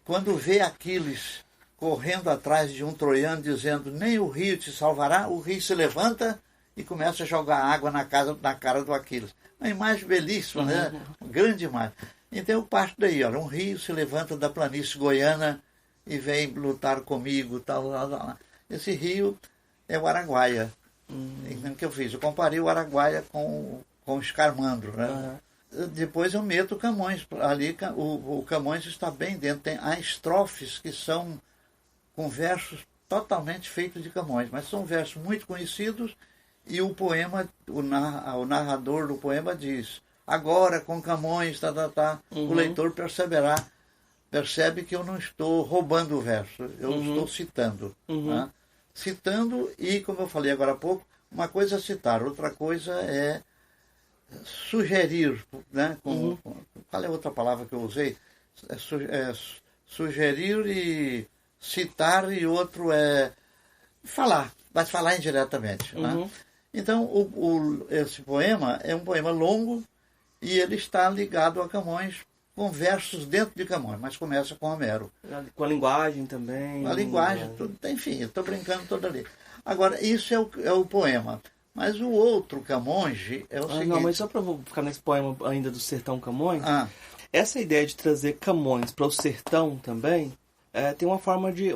Quando vê Aquiles correndo atrás de um troiano dizendo nem o rio te salvará, o rio se levanta e começa a jogar água na cara do Aquiles. Uma imagem belíssima, né? Grande imagem. Então eu parto daí, olha, um rio se levanta da planície goiana e vem lutar comigo, tal. Esse rio é o Araguaia. Então, que eu fiz? Eu comparei o Araguaia com o Escarmandro, né? Depois eu meto o Camões. Ali o Camões está bem dentro. Há estrofes que são com versos totalmente feitos de Camões, mas são versos muito conhecidos e o poema, o narrador do poema diz: agora com Camões, o leitor percebe que eu não estou roubando o verso, eu estou citando. Né? Citando, e como eu falei agora há pouco, uma coisa é citar, outra coisa é sugerir. Né? Qual é a outra palavra que eu usei? Sugerir e citar, e outro é falar, mas falar indiretamente. Né? Então, esse poema é um poema longo e ele está ligado a Camões, com versos dentro de Camões, mas começa com Homero. Com a linguagem também. A linguagem, tudo, enfim, eu estou brincando todo ali. Agora, isso é o poema. Mas o outro Camões é o seguinte... Não, mas só para ficar nesse poema ainda do Sertão Camões, essa ideia de trazer Camões para o sertão também, tem uma forma de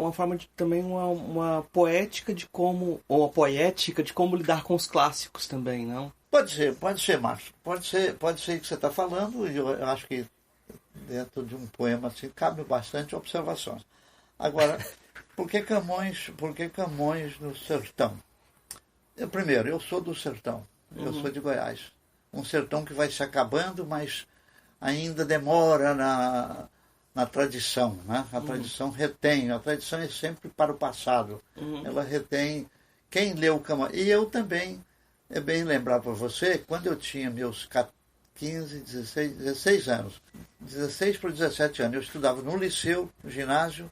também uma poética de como, ou uma poética de como lidar com os clássicos também, não? Pode ser, Márcio. Pode ser que você está falando, e eu acho que dentro de um poema assim cabe bastante observações. Agora, por que Camões no sertão? Primeiro, eu sou do sertão, eu sou de Goiás. Um sertão que vai se acabando, mas ainda demora na tradição. Né? A tradição retém, a tradição é sempre para o passado. Ela retém quem leu Camões. E eu também, é bem lembrar para você, quando eu tinha meus 16 anos, 16 para 17 anos, eu estudava no liceu, no ginásio,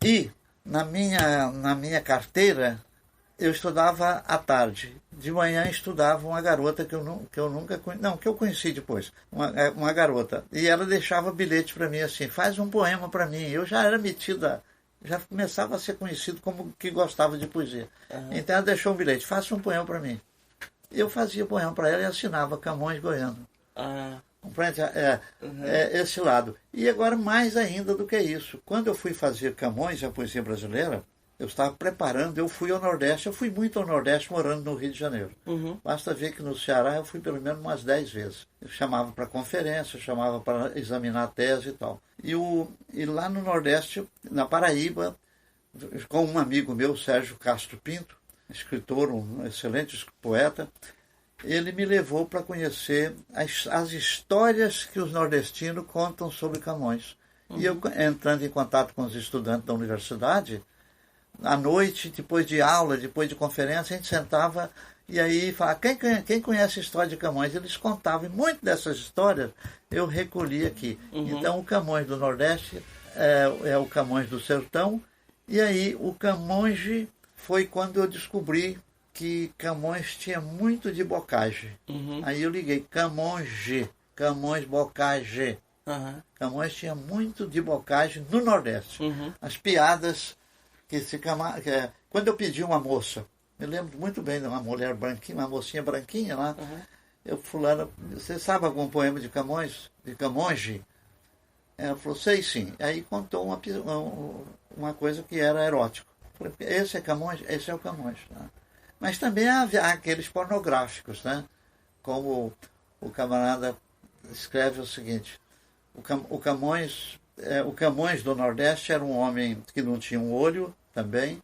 e na minha carteira eu estudava à tarde. De manhã estudava uma garota que eu nunca conheci, não, que eu conheci depois, uma garota. E ela deixava bilhete para mim assim: faz um poema para mim. Eu já era metida, já começava a ser conhecido como que gostava de poesia. Então ela deixou um bilhete: faça um poema para mim. Eu fazia poema para ela e assinava Camões Goiano. Compreende? Esse lado. E agora, mais ainda do que isso, quando eu fui fazer Camões e a poesia brasileira, eu estava preparando, eu fui ao Nordeste, eu fui muito ao Nordeste morando no Rio de Janeiro. Basta ver que no Ceará eu fui pelo menos umas 10 vezes. Eu chamava para conferência, eu chamava para examinar a tese e tal. E lá no Nordeste, na Paraíba, com um amigo meu, Sérgio Castro Pinto, escritor, um excelente poeta, ele me levou para conhecer as histórias que os nordestinos contam sobre Camões. E eu, entrando em contato com os estudantes da universidade, à noite, depois de aula, depois de conferência, a gente sentava e aí falava: quem conhece a história de Camões? Eles contavam, e muito dessas histórias eu recolhi aqui. Então, o Camões do Nordeste é o Camões do Sertão, e aí o Camões foi quando eu descobri que Camões tinha muito de bocage. Aí eu liguei: Camões bocage. Camões tinha muito de bocage no Nordeste. As piadas quando eu pedi uma moça, me lembro muito bem de uma mulher branquinha, uma mocinha branquinha lá, eu, fulana, você sabe algum poema de Camões? De Camões? Ela falou: sei sim. Aí contou uma coisa que era erótico. Falei: esse é Camões? Esse é o Camões. Né? Mas também há aqueles pornográficos, né? Como o camarada escreve o seguinte: o Camões do Nordeste era um homem que não tinha um olho também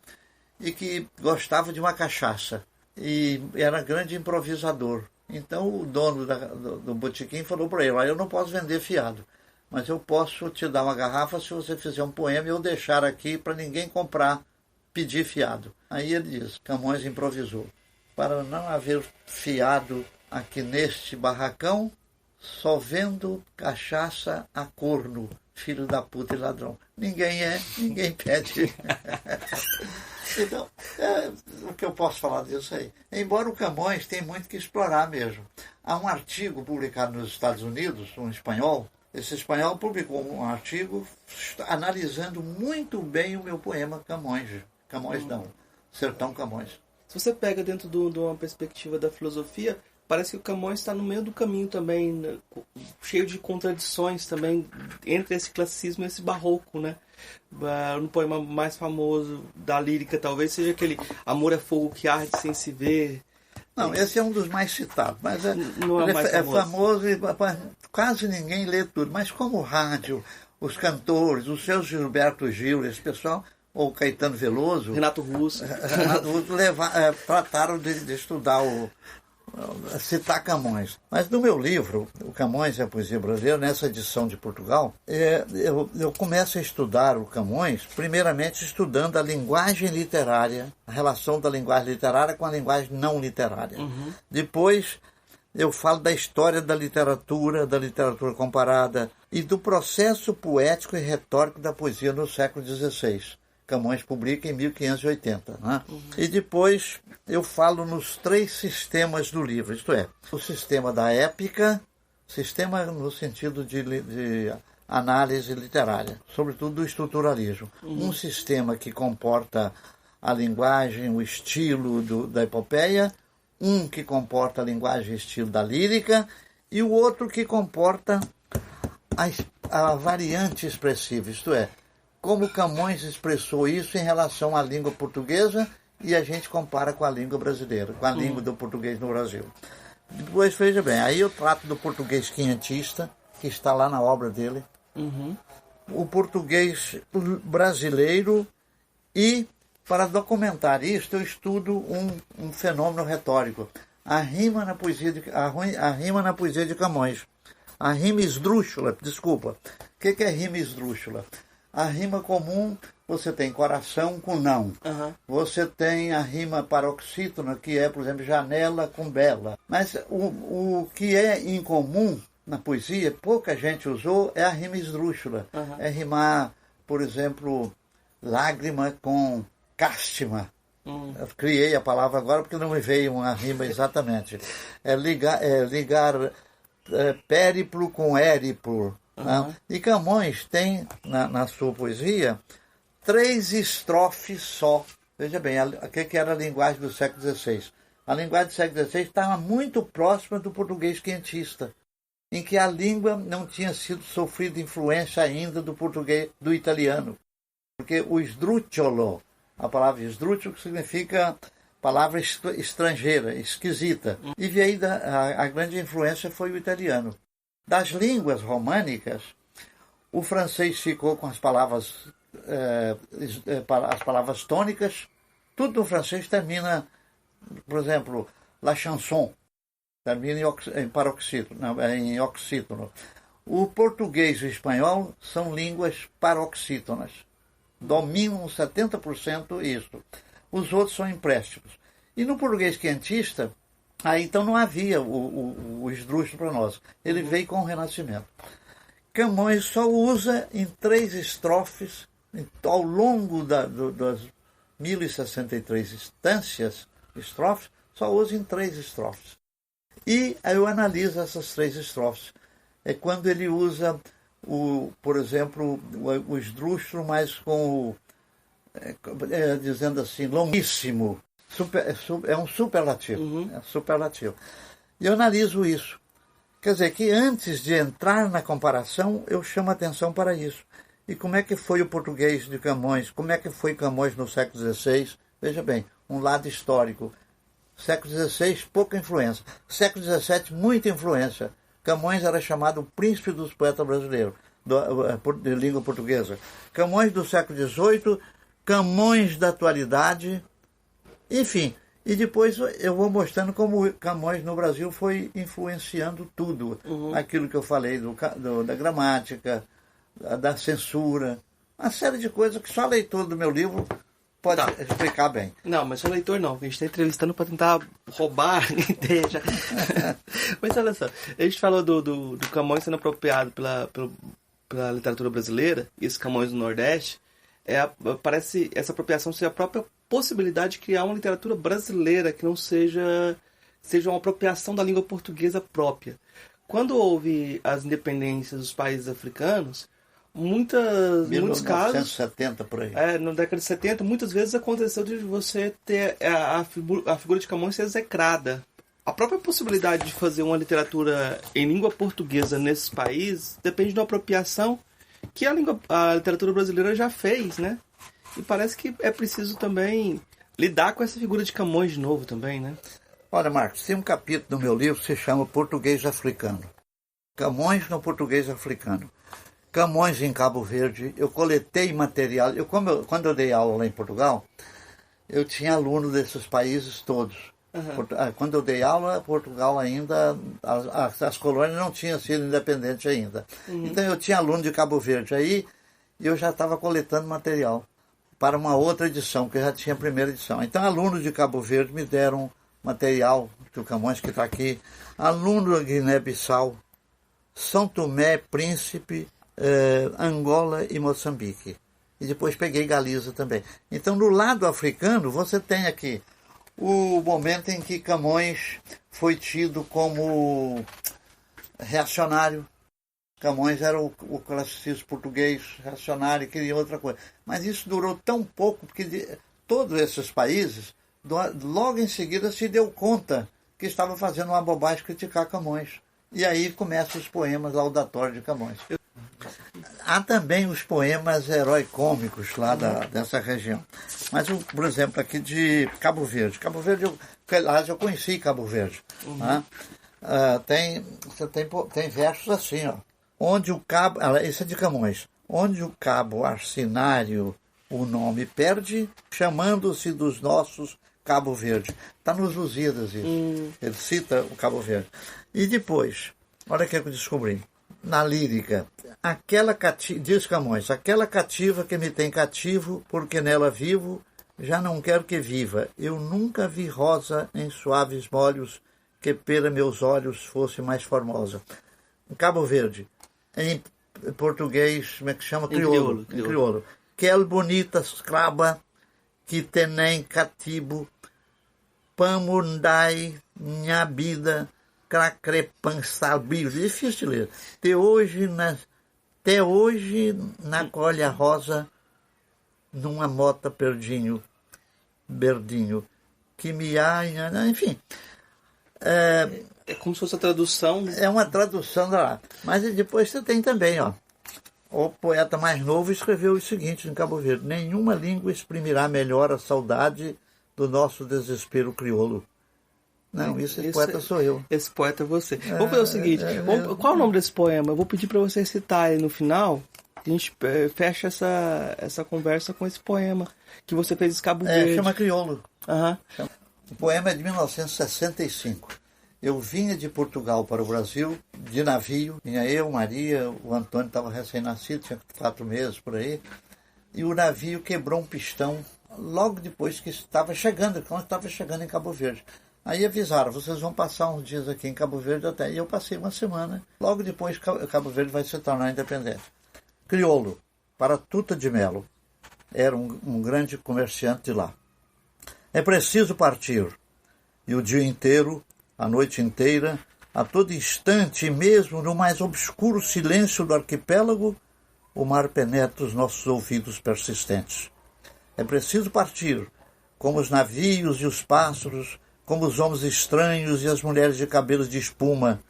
e que gostava de uma cachaça e era grande improvisador. Então o dono do botequim falou para ele: eu não posso vender fiado, mas eu posso te dar uma garrafa se você fizer um poema e eu deixar aqui para ninguém comprar, pedir fiado. Aí ele diz: Camões improvisou: para não haver fiado aqui neste barracão, só vendo cachaça a corno, filho da puta e ladrão. Ninguém pede. Então, o que eu posso falar disso aí? Embora o Camões tenha muito que explorar mesmo. Há um artigo publicado nos Estados Unidos, um espanhol. Esse espanhol publicou um artigo analisando muito bem o meu poema Camões. Camões não, Sertão Camões. Se você pega dentro de uma perspectiva da filosofia, parece que o Camões está no meio do caminho também, né? Cheio de contradições também entre esse classicismo e esse barroco, né? No poema mais famoso da lírica talvez seja aquele Amor é fogo que arde sem se ver. Não, esse é um dos mais citados, mas não é, mais famoso e quase ninguém lê tudo. Mas como o rádio, os cantores, o seu Gilberto Gil, esse pessoal ou Caetano Veloso, Renato Russo trataram de estudar citar Camões. Mas no meu livro, O Camões e a Poesia Brasileira, nessa edição de Portugal, eu começo a estudar o Camões, primeiramente estudando a linguagem literária, a relação da linguagem literária com a linguagem não literária. Depois, eu falo da história da literatura comparada e do processo poético e retórico da poesia no século XVI. Camões publica em 1580. Né? E depois eu falo nos 3 sistemas do livro, isto é, o sistema da épica, sistema no sentido de análise literária, sobretudo do estruturalismo. Um sistema que comporta a linguagem, o estilo da epopeia, um que comporta a linguagem e estilo da lírica, e o outro que comporta a variante expressiva, isto é, como Camões expressou isso em relação à língua portuguesa e a gente compara com a língua brasileira, com a língua do português no Brasil. Depois, veja bem, aí eu trato do português quinhentista, que está lá na obra dele, o português brasileiro, e para documentar isso eu estudo um fenômeno retórico, a rima na poesia de Camões, a rima esdrúxula, desculpa. O que é rima esdrúxula? A rima comum, você tem coração com não. Você tem a rima paroxítona, que é, por exemplo, janela com bela. Mas o que é incomum na poesia, pouca gente usou, é a rima esdrúxula. É rimar, por exemplo, lágrima com cástima. Eu criei a palavra agora porque não me veio uma rima exatamente. É ligar périplo com ériplo. E Camões tem, na sua poesia, 3 estrofes só. Veja bem, o que era a linguagem do século XVI? A linguagem do século XVI estava muito próxima do português quentista, em que a língua não tinha sido sofrida influência ainda do português, do italiano. Porque o sdrucciolo, a palavra sdrucciolo significa palavra estrangeira, esquisita. E veio a grande influência foi o italiano. Das línguas românicas, o francês ficou com as palavras tônicas. Tudo no francês termina, por exemplo, la chanson, termina em paroxítono, em oxítono. O português e o espanhol são línguas paroxítonas. Dominam 70% isso. Os outros são empréstimos. E no português quentista, aí então não havia o esdrúxulo para nós. Ele veio com o Renascimento. Camões só usa em 3 estrofes, ao longo das 1063 estrofes, só usa em 3 estrofes. E aí eu analiso essas 3 estrofes. É quando ele usa, por exemplo, o esdrúxulo, mas com dizendo assim, longuíssimo. É um superlativo. É um superlativo. E eu analiso isso. Quer dizer, que antes de entrar na comparação, eu chamo a atenção para isso. E como é que foi o português de Camões? Como é que foi Camões no século XVI? Veja bem, um lado histórico. Século XVI, pouca influência. Século XVII, muita influência. Camões era chamado o príncipe dos poetas brasileiros, de língua portuguesa. Camões do século XVIII, Camões da atualidade, enfim. E depois eu vou mostrando como Camões no Brasil foi influenciando tudo. Aquilo que eu falei da gramática, da censura, uma série de coisas que só leitor do meu livro pode explicar bem. Não, mas só leitor não. A gente está entrevistando para tentar roubar a ideia. Mas olha só, a gente falou do Camões sendo apropriado pela literatura brasileira, e esse Camões do Nordeste, parece essa apropriação ser a própria possibilidade de criar uma literatura brasileira que não seja uma apropriação da língua portuguesa própria. Quando houve as independências dos países africanos, muitos casos... 1970 por aí. Na década de 70, muitas vezes aconteceu de você ter a figura de Camões ser execrada. A própria possibilidade de fazer uma literatura em língua portuguesa nesses países depende da apropriação que a literatura brasileira já fez, né? E parece que é preciso também lidar com essa figura de Camões de novo também, né? Olha, Marcos, tem um capítulo no meu livro que se chama Português Africano. Camões no Português Africano. Camões em Cabo Verde, eu coletei material. Quando eu dei aula lá em Portugal, eu tinha alunos desses países todos. Uhum. Quando eu dei aula, Portugal ainda, as colônias não tinham sido independentes ainda. Uhum. Então eu tinha aluno de Cabo Verde aí, e eu já estava coletando material para uma outra edição, que eu já tinha a primeira edição. Então alunos de Cabo Verde me deram material, que o Camões que está aqui, aluno da Guiné-Bissau, São Tomé, Príncipe, Angola e Moçambique. E depois peguei Galiza também. Então, no lado africano, você tem aqui o momento em que Camões foi tido como reacionário. Camões era o classicista português reacionário, queria outra coisa. Mas isso durou tão pouco, porque todos esses países, logo em seguida, se deu conta que estava fazendo uma bobagem criticar Camões. E aí começam os poemas laudatórios de Camões. Há também os poemas herói-cômicos lá dessa região. Mas, por exemplo, aqui de Cabo Verde. Cabo Verde, eu conheci Cabo Verde. Uhum. Né? Tem versos assim, ó. Onde o cabo... Esse é de Camões. Onde o cabo Arcinário o nome perde, chamando-se dos nossos Cabo Verde. Está nos Lusíadas isso. Ele cita o Cabo Verde. E depois, olha o que eu descobri. Na lírica, diz Camões, aquela cativa que me tem cativo, porque nela vivo, já não quero que viva. Eu nunca vi rosa em suaves molhos, que pela meus olhos fosse mais formosa. Em Cabo Verde, em português, como é que chama? Crioulo. Em crioulo. Quel bonita escrava que tenem cativo, pamundai minha vida, cracrepansalbio. Difícil de ler. Até hoje na colha rosa, numa mota berdinho, que me há, enfim. É como se fosse a tradução. É uma tradução da lá. Mas depois você tem também, ó. O poeta mais novo escreveu o seguinte em Cabo Verde: nenhuma língua exprimirá melhor a saudade do nosso desespero crioulo. Não, esse poeta sou eu. Esse poeta é você. Vamos fazer o seguinte, qual é o nome desse poema? Eu vou pedir para você citar aí no final. A gente fecha essa conversa com esse poema que você fez em Cabo Verde. Chama Crioulo. Uhum. O poema é de 1965. Eu vinha de Portugal para o Brasil, de navio. Vinha eu, Maria, o Antônio estava recém-nascido, tinha 4 meses por aí. E o navio quebrou um pistão logo depois que estava chegando, quando estava chegando em Cabo Verde. Aí avisaram, vocês vão passar uns dias aqui em Cabo Verde até. E eu passei uma semana. Logo depois, Cabo Verde vai se tornar independente. Crioulo, para Tuta de Melo. Era um grande comerciante de lá. É preciso partir. E o dia inteiro, a noite inteira, a todo instante, e mesmo no mais obscuro silêncio do arquipélago, o mar penetra os nossos ouvidos persistentes. É preciso partir, como os navios e os pássaros, como os homens estranhos e as mulheres de cabelos de espuma.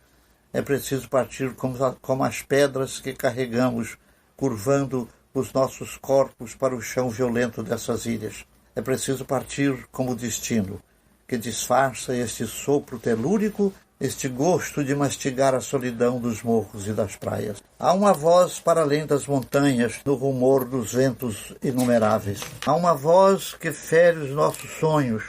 É preciso partir como as pedras que carregamos, curvando os nossos corpos para o chão violento dessas ilhas. É preciso partir como o destino, que disfarça este sopro telúrico, este gosto de mastigar a solidão dos morros e das praias. Há uma voz para além das montanhas, no rumor dos ventos inumeráveis. Há uma voz que fere os nossos sonhos,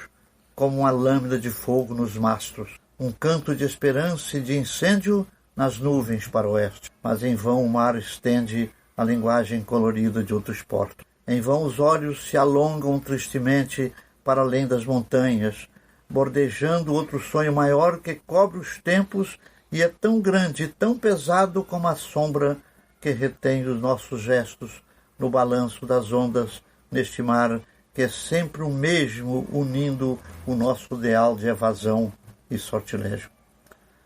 como uma lâmina de fogo nos mastros. Um canto de esperança e de incêndio nas nuvens para o oeste. Mas em vão o mar estende a linguagem colorida de outros portos. Em vão os olhos se alongam tristemente para além das montanhas, bordejando outro sonho maior que cobre os tempos e é tão grande e tão pesado como a sombra que retém os nossos gestos no balanço das ondas neste mar que é sempre o mesmo, unindo o nosso ideal de evasão e sortilégio.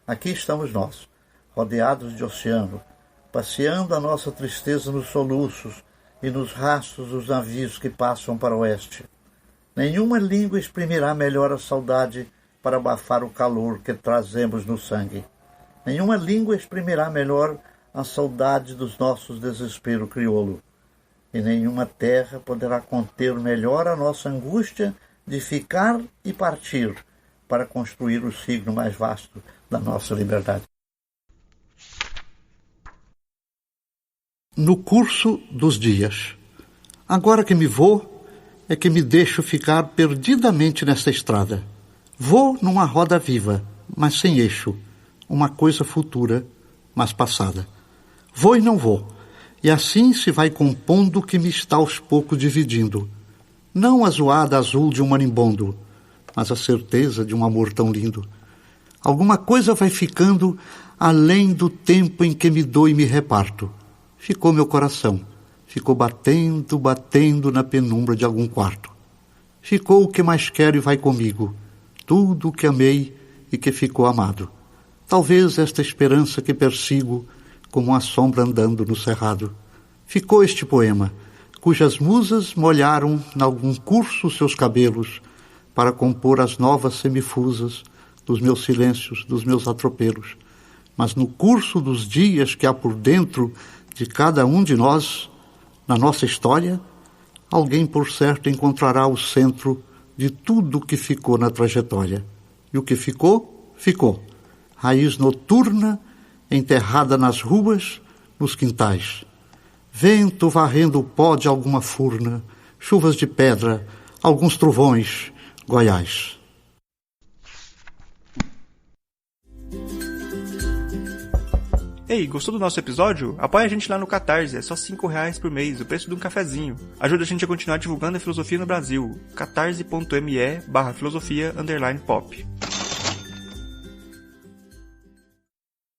Aqui estamos nós, rodeados de oceano, passeando a nossa tristeza nos soluços e nos rastros dos navios que passam para o oeste. Nenhuma língua exprimirá melhor a saudade para abafar o calor que trazemos no sangue. Nenhuma língua exprimirá melhor a saudade dos nossos desesperos crioulo. E nenhuma terra poderá conter melhor a nossa angústia de ficar e partir para construir o signo mais vasto da nossa liberdade. no curso dos dias. Agora que me vou, é que me deixo ficar perdidamente nesta estrada. Vou numa roda viva, mas sem eixo, uma coisa futura, mas passada. Vou e não vou, e assim se vai compondo o que me está aos poucos dividindo. Não a zoada azul de um marimbondo, mas a certeza de um amor tão lindo. Alguma coisa vai ficando além do tempo em que me dou e me reparto. Ficou meu coração, ficou batendo, batendo na penumbra de algum quarto. Ficou o que mais quero e vai comigo, tudo o que amei e que ficou amado. Talvez esta esperança que persigo, como uma sombra andando no cerrado. Ficou este poema, cujas musas molharam nalgum curso seus cabelos, para compor as novas semifusas dos meus silêncios, dos meus atropelos. Mas no curso dos dias que há por dentro de cada um de nós, na nossa história, alguém por certo encontrará o centro de tudo o que ficou na trajetória. E o que ficou, ficou. Raiz noturna, enterrada nas ruas, nos quintais. Vento varrendo o pó de alguma furna, chuvas de pedra, alguns trovões, Goiás. Ei, gostou do nosso episódio? Apoie a gente lá no Catarse, é só R$5 por mês, o preço de um cafezinho. Ajuda a gente a continuar divulgando a filosofia no Brasil. catarse.me/filosofia_pop.